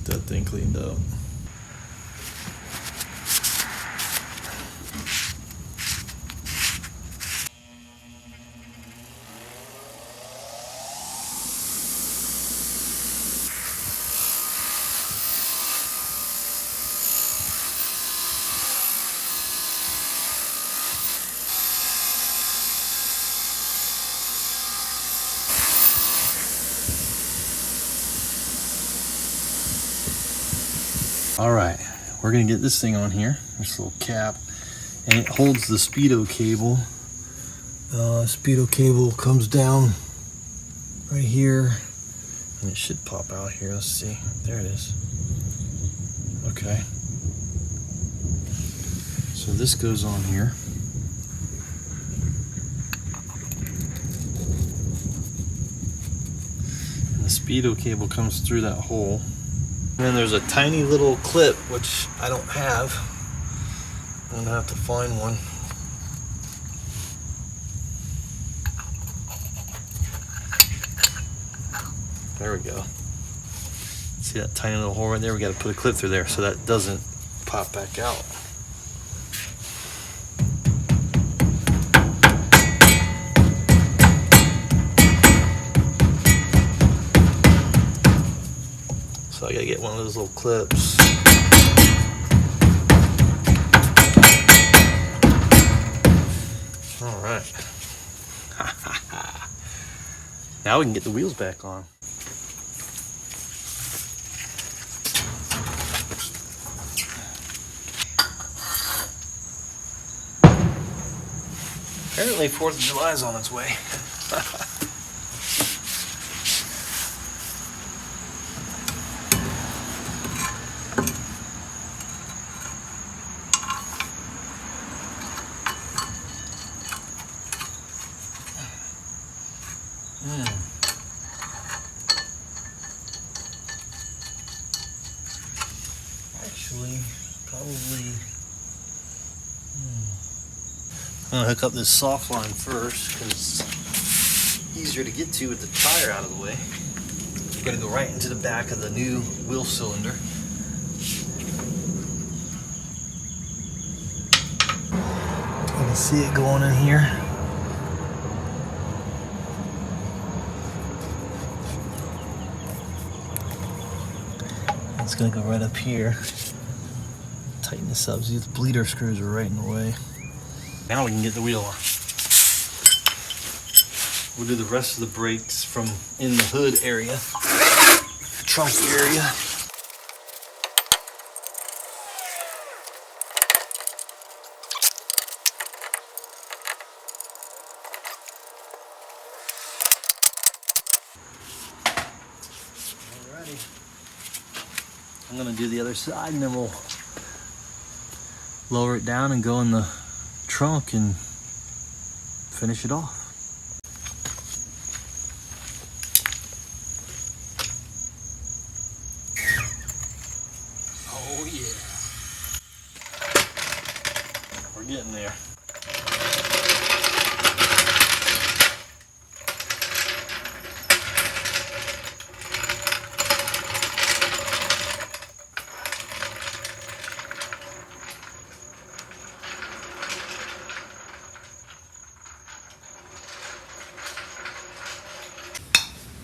That thing cleaned up. All right, we're gonna get this thing on here, this little cap, and it holds the speedo cable. Speedo cable comes down right here, and it should pop out here. Let's see, there it is. Okay, so this goes on here. And the speedo cable comes through that hole. And then there's a tiny little clip, which I don't have. I'm gonna have to find one. There we go. See that tiny little hole right there? We gotta put a clip through there so that doesn't pop back out. So I gotta get one of those little clips. All right. Now we can get the wheels back on. Apparently 4th of July is on its way. Actually, probably. I'm gonna hook up this soft line first because it's easier to get to with the tire out of the way. We're gonna go right into the back of the new wheel cylinder. You can see it going in here. It's gonna go right up here. Tighten this up. See, the bleeder screws are right in the way. Now we can get the wheel on. We'll do the rest of the brakes from in the hood area, trunk area. Alrighty. I'm gonna do the other side and then we'll lower it down and go in the trunk and finish it off. Oh yeah. We're getting there.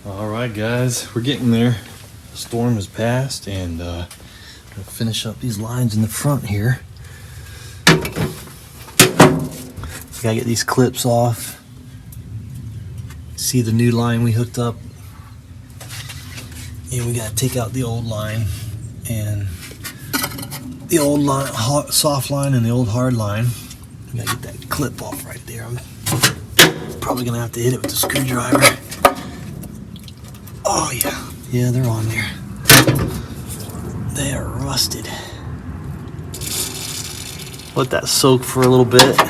Alright guys, we're getting there. The storm has passed and we'll finish up these lines in the front here. Gotta get these clips off. See the new line we hooked up. And we gotta take out the old line and the old line, soft line and the old hard line. We gotta get that clip off right there. I'm probably gonna have to hit it with the screwdriver. Oh yeah, yeah, they're on there. They are rusted. Let that soak for a little bit.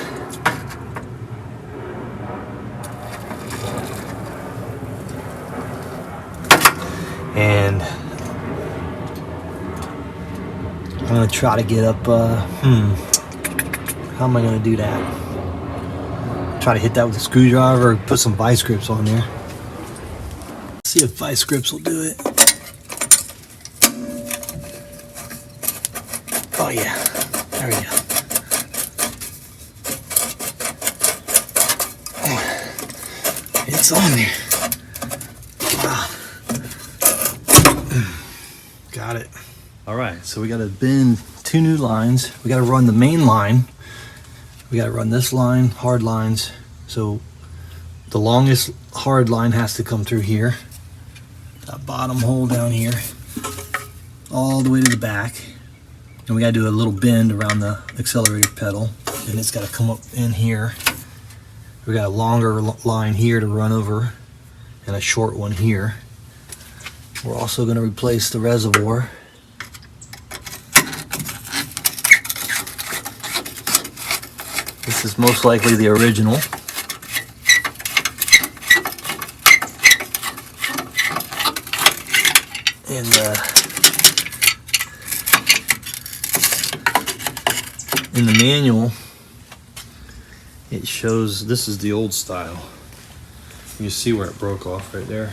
And I'm gonna try to get up, how am I gonna do that? Try to hit that with a screwdriver or put some vice grips on there. See if vice grips will do it. Oh yeah, there we go. Oh, it's on there. Wow. Got it. All right, so we gotta bend 2 new lines. We gotta run the main line. We gotta run this line, hard lines. So the longest hard line has to come through here. That bottom hole down here, all the way to the back. And we gotta do a little bend around the accelerator pedal. And it's gotta come up in here. We got a longer line here to run over and a short one here. We're also gonna replace the reservoir. This is most likely the original. And in the manual, it shows this is the old style. You see where it broke off right there.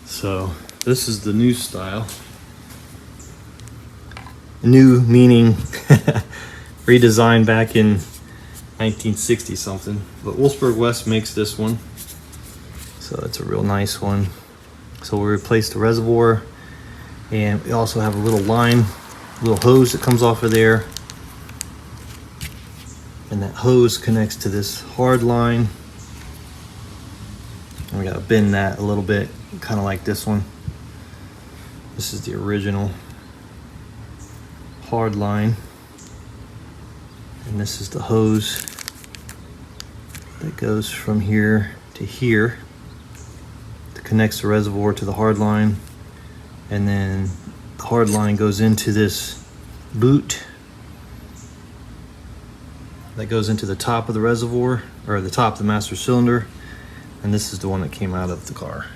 So this is the new style. New meaning redesigned back in 1960 something. But Wolfsburg West makes this one. So it's a real nice one. So we replaced the reservoir, and we also have a little line, little hose that comes off of there. And that hose connects to this hard line. And we gotta bend that a little bit, kind of like this one. This is the original hard line. And this is the hose that goes from here to here, that connects the reservoir to the hard line. And then the hard line goes into this boot that goes into the top of the reservoir, or the top of the master cylinder. And this is the one that came out of the car.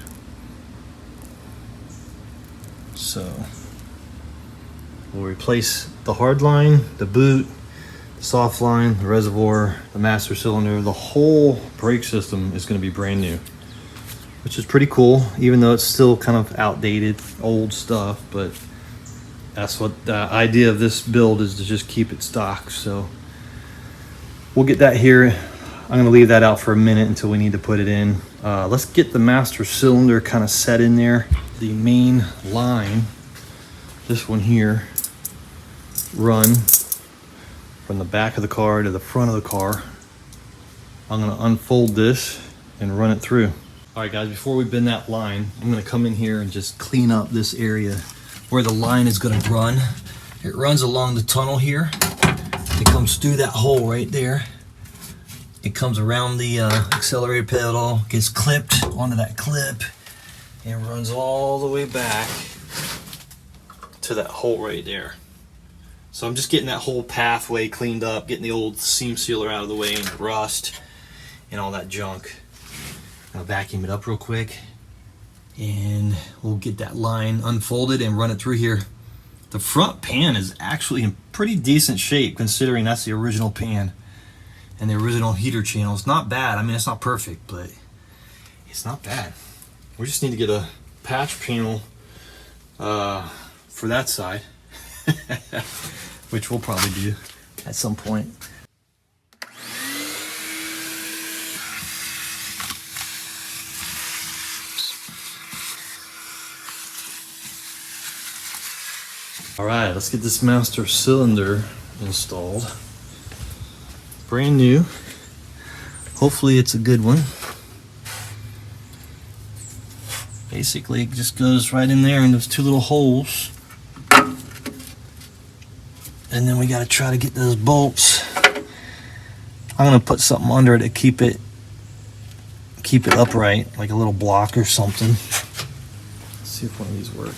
So we'll replace the hard line, the boot, the soft line, the reservoir, the master cylinder. The whole brake system is going to be brand new, which is pretty cool, even though it's still kind of outdated, old stuff. But that's what the idea of this build is, to just keep it stock. So we'll get that here. I'm going to leave that out for a minute until we need to put it in. Let's get the master cylinder kind of set in there. The main line, this one here, run from the back of the car to the front of the car. I'm going to unfold this and run it through. All right, guys, before we bend that line, I'm going to come in here and just clean up this area where the line is going to run. It runs along the tunnel here. It comes through that hole right there. It comes around the accelerator pedal, gets clipped onto that clip, and runs all the way back to that hole right there. So I'm just getting that whole pathway cleaned up, getting the old seam sealer out of the way, and the rust and all that junk. I'll vacuum it up real quick, and we'll get that line unfolded and run it through here. The front pan is actually in pretty decent shape, considering that's the original pan and the original heater channel. It's not bad. I mean, it's not perfect, but it's not bad. We just need to get a patch panel for that side, which we'll probably do at some point. All right, let's get this master cylinder installed. Brand new. Hopefully it's a good one. Basically, it just goes right in there in those two little holes. And then we got to try to get those bolts. I'm going to put something under it to keep it upright, like a little block or something. Let's see if one of these work.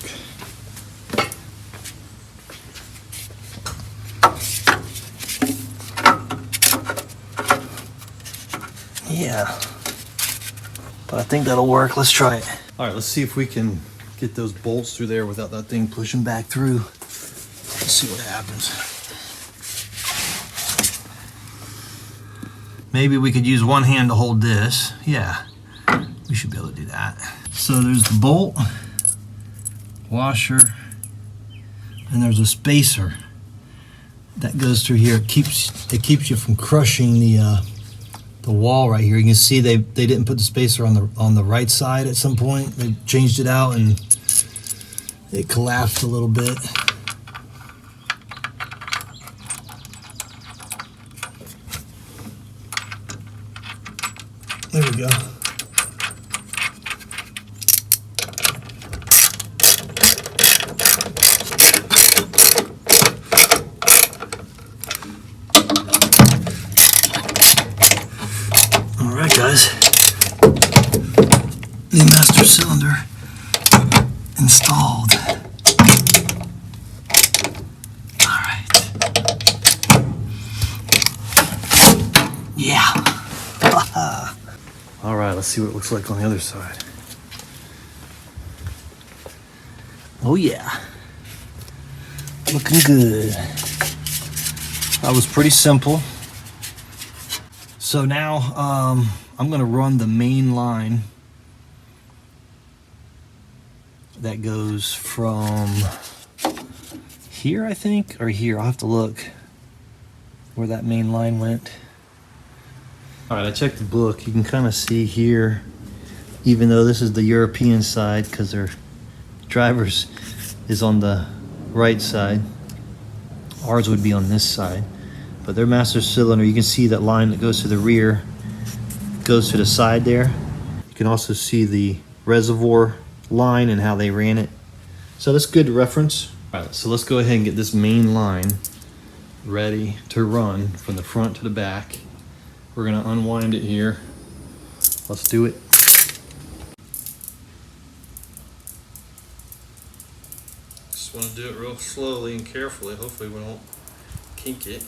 Yeah, but I think that'll work. Let's try it. All right, let's see if we can get those bolts through there without that thing pushing back through. Let's see what happens. Maybe we could use one hand to hold this. Yeah, we should be able to do that. So there's the bolt, washer, and there's a spacer that goes through here. It keeps you from crushing the wall right here. You can see they didn't put the spacer on the right side at some point. They changed it out and it collapsed a little bit. There we go. Alright guys, the master cylinder installed. Alright. Yeah. Alright, let's see what it looks like on the other side. Oh yeah. Looking good. That was pretty simple. So now I'm going to run the main line that goes from here, I think, or here. I'll have to look where that main line went. All right, I checked the book. You can kind of see here, even though this is the European side, because their driver's is on the right side. Ours would be on this side. But their master cylinder, you can see that line that goes to the rear, goes to the side there. You can also see the reservoir line and how they ran it. So that's good reference. All right, so let's go ahead and get this main line ready to run from the front to the back. We're gonna unwind it here. Let's do it. Just want to do it real slowly and carefully. Hopefully we don't kink it.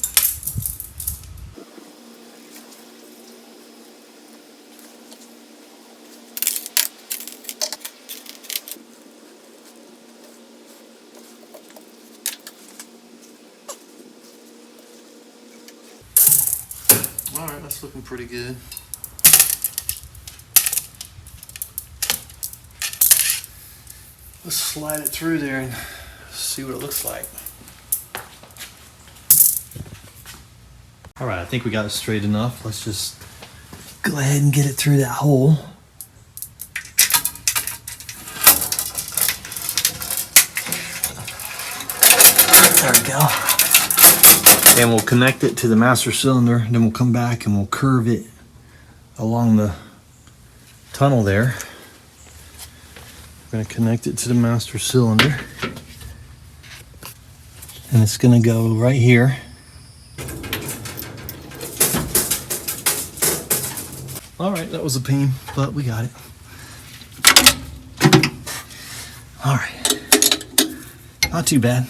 All right, that's looking pretty good. Let's slide it through there and see what it looks like. All right, I think we got it straight enough. Let's just go ahead and get it through that hole. There we go. And we'll connect it to the master cylinder. Then we'll come back and we'll curve it along the tunnel there. We're going to connect it to the master cylinder. And it's going to go right here. All right, that was a pain, but we got it. All right, not too bad.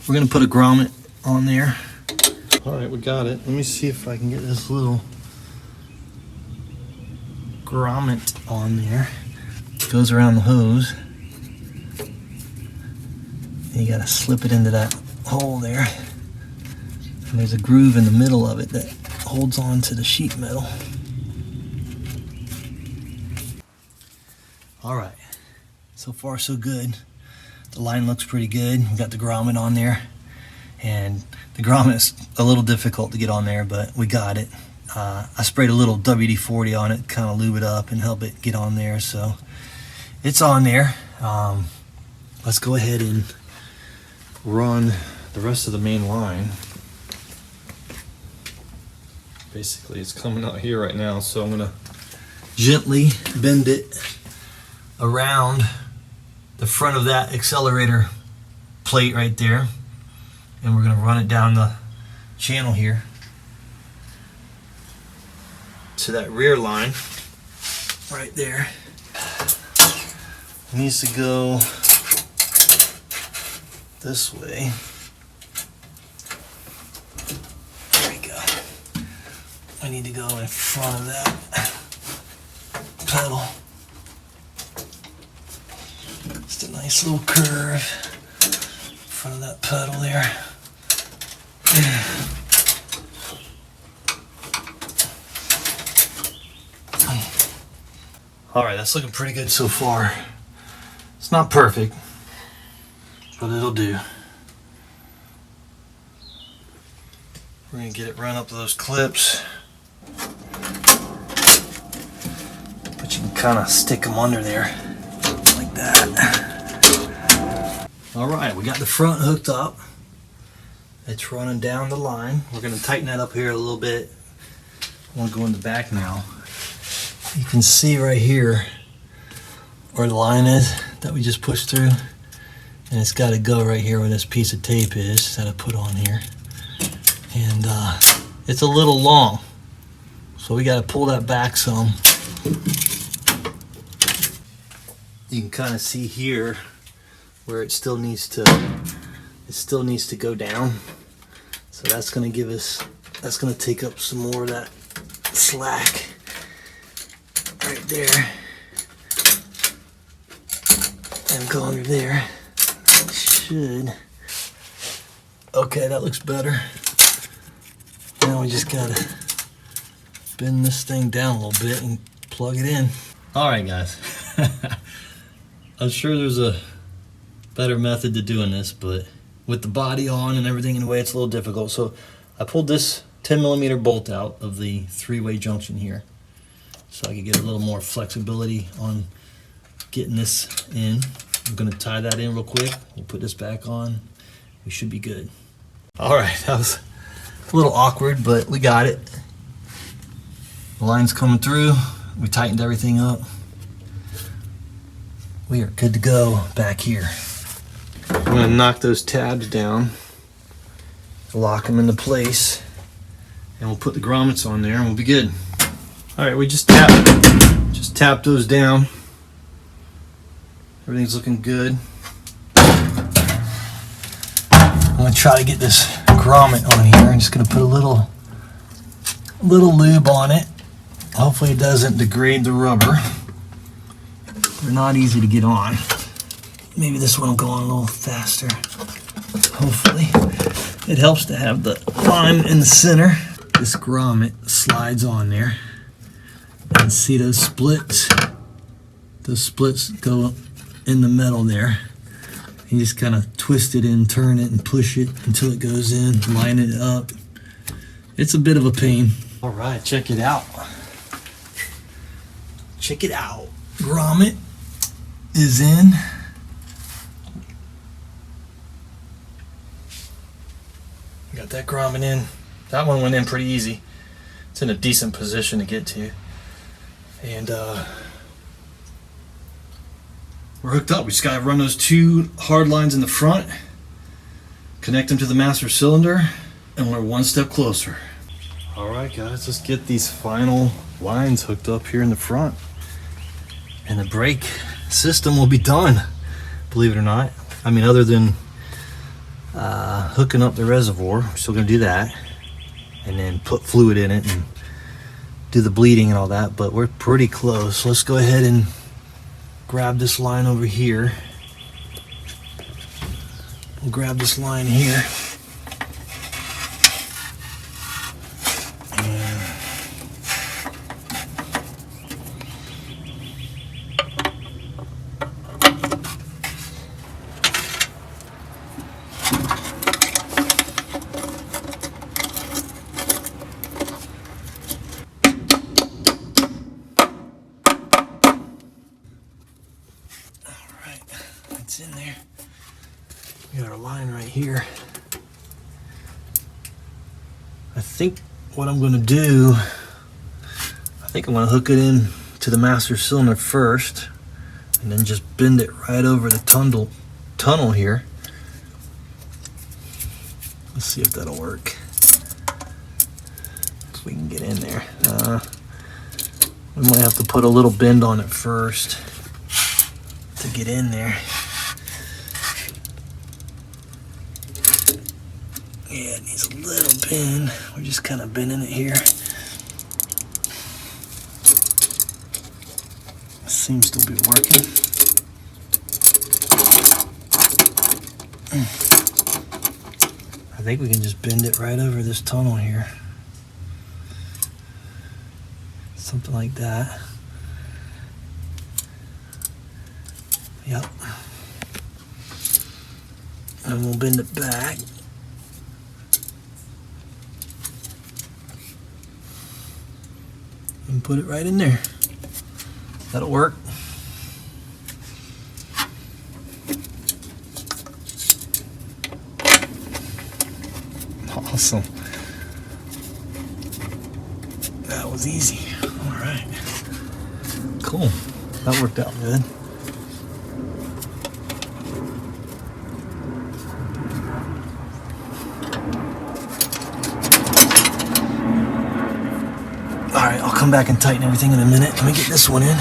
We're going to put a grommet on there. All right, we got it. Let me see if I can get this little grommet on there. It goes around the hose. And you got to slip it into that hole there. And there's a groove in the middle of it that holds on to the sheet metal. All right, so far so good. The line looks pretty good. We got the grommet on there, and the grommet's a little difficult to get on there, but we got it. I sprayed a little WD-40 on it, kind of lube it up and help it get on there, so it's on there. Let's go ahead and run the rest of the main line. Basically, it's coming out here right now, so I'm gonna gently bend it around the front of that accelerator plate right there, and we're going to run it down the channel here to that rear line right there. It needs to go this way. There we go. I need to go in front of that pedal. Just a nice little curve in front of that pedal there. All right, that's looking pretty good so far. It's not perfect, but it'll do. We're gonna get it run up to those clips, but you can kind of stick them under there. All right, we got the front hooked up. It's running down the line. We're going to tighten that up here a little bit. I want to go in the back now. You can see right here where the line is that we just pushed through, and it's got to go right here where this piece of tape is that I put on here. And it's a little long, so we got to pull that back some. You can kind of see here where it still needs to go down. So that's going to give us, that's going to take up some more of that slack right there and go under there. It should. Okay, that looks better. Now we just got to bend this thing down a little bit and plug it in. All right, guys. I'm sure there's a better method to doing this, but with the body on and everything in the way, it's a little difficult. So I pulled this 10mm bolt out of the three-way junction here, so I could get a little more flexibility on getting this in. I'm gonna tie that in real quick. We'll put this back on. We should be good. All right, that was a little awkward, but we got it. The line's coming through. We tightened everything up. We are good to go back here. I'm gonna knock those tabs down lock them into place, and we'll put the grommets on there and we'll be good. All right, we just tap those down. Everything's looking good. I'm gonna try to get this grommet on here. I'm just gonna put a little lube on it. Hopefully it doesn't degrade the rubber. They're not easy to get on. Maybe this one will go on a little faster. Hopefully. It helps to have the line in the center. This grommet slides on there. And see those splits? Those splits go in the metal there. You just kind of twist it in, turn it, and push it until it goes in, line it up. It's a bit of a pain. All right, check it out. Check it out. Grommet is in. Got that grommet in. That one went in pretty easy. It's in a decent position to get to. And we're hooked up. We just gotta run those two hard lines in the front, connect them to the master cylinder, and we're one step closer. All right, guys, let's get these final lines hooked up here in the front, and the brake system will be done, believe it or not. I mean, other than hooking up the reservoir, we're still gonna do that, and then put fluid in it and do the bleeding and all that, but we're pretty close. Let's go ahead and grab this line over here. We'll grab this line here. It's in there. We got our line right here. I think what I'm going to do, I think I'm going to hook it in to the master cylinder first, and then just bend it right over the tunnel here. Let's see if that'll work. If we can get in there. We might have to put a little bend on it first to get in there. Yeah, it needs a little bend. We're just kind of bending it here. Seems to be working. I think we can just bend it right over this tunnel here. Something like that. Yep. And we'll bend it back. And put it right in there. That'll work. Awesome. That was easy. All right. Cool. That worked out good. Alright, I'll come back and tighten everything in a minute. Let me get this one in.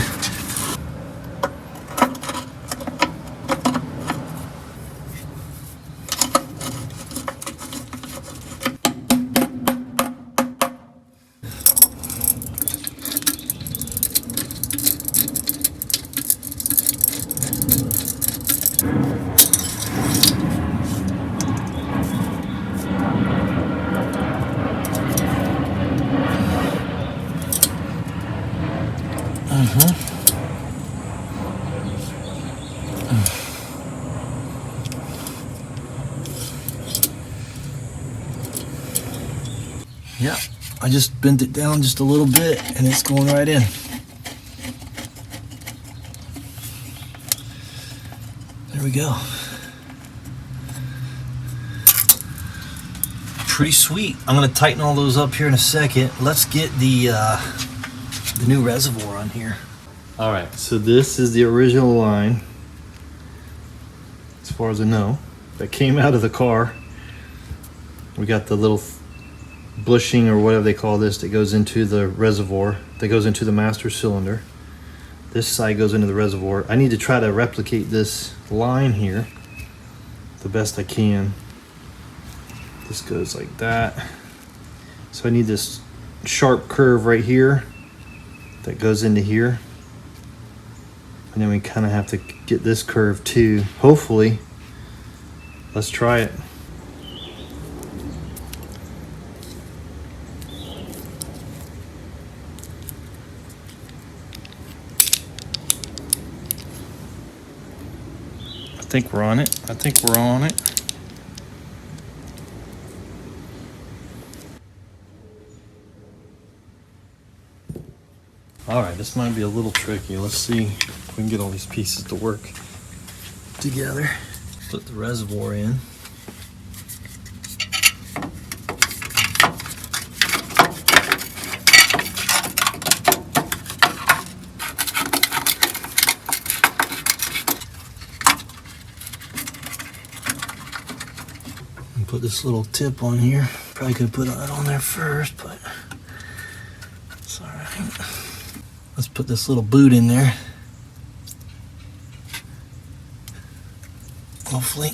Yeah, I just bent it down just a little bit and it's going right in. There we go. Pretty sweet. I'm gonna tighten all those up here in a second. Let's get the new reservoir on here. All right, so this is the original line, as far as I know, that came out of the car. We got the little bushing or whatever they call this that goes into the reservoir, that goes into the master cylinder. This side goes into the reservoir. I need to try to replicate this line here the best I can. This goes like that. So I need this sharp curve right here that goes into here. And then we kind of have to get this curve too. Hopefully. Let's try it. I think we're on it. I think we're on it. All right, this might be a little tricky. Let's see if we can get all these pieces to work together. Put the reservoir in. And put this little tip on here. Probably could have put that on there first, but it's all right. Let's put this little boot in there. Hopefully.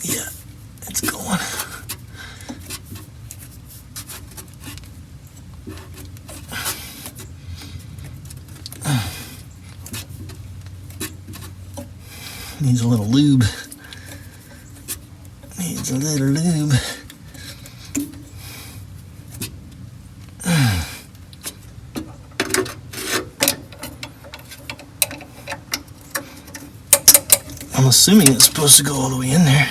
Yeah, it's going. Needs a little lube. Needs a little lube. I'm assuming it's supposed to go all the way in there.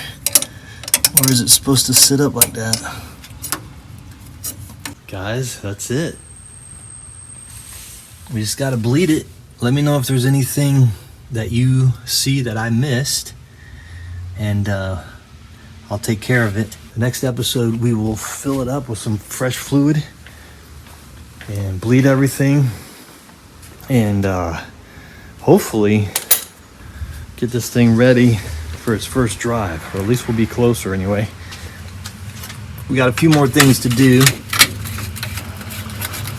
Or is it supposed to sit up like that? Guys, that's it. We just gotta bleed it. Let me know if there's anything that you see that I missed, and I'll take care of it. The next episode, we will fill it up with some fresh fluid and bleed everything, and hopefully get this thing ready for its first drive, or at least we'll be closer anyway. We got a few more things to do,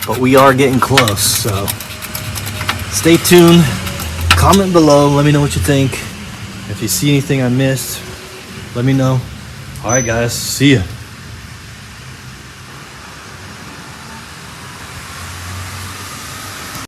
but we are getting close, so stay tuned. Comment below, let me know what you think. If you see anything I missed, let me know. All right, guys, see ya.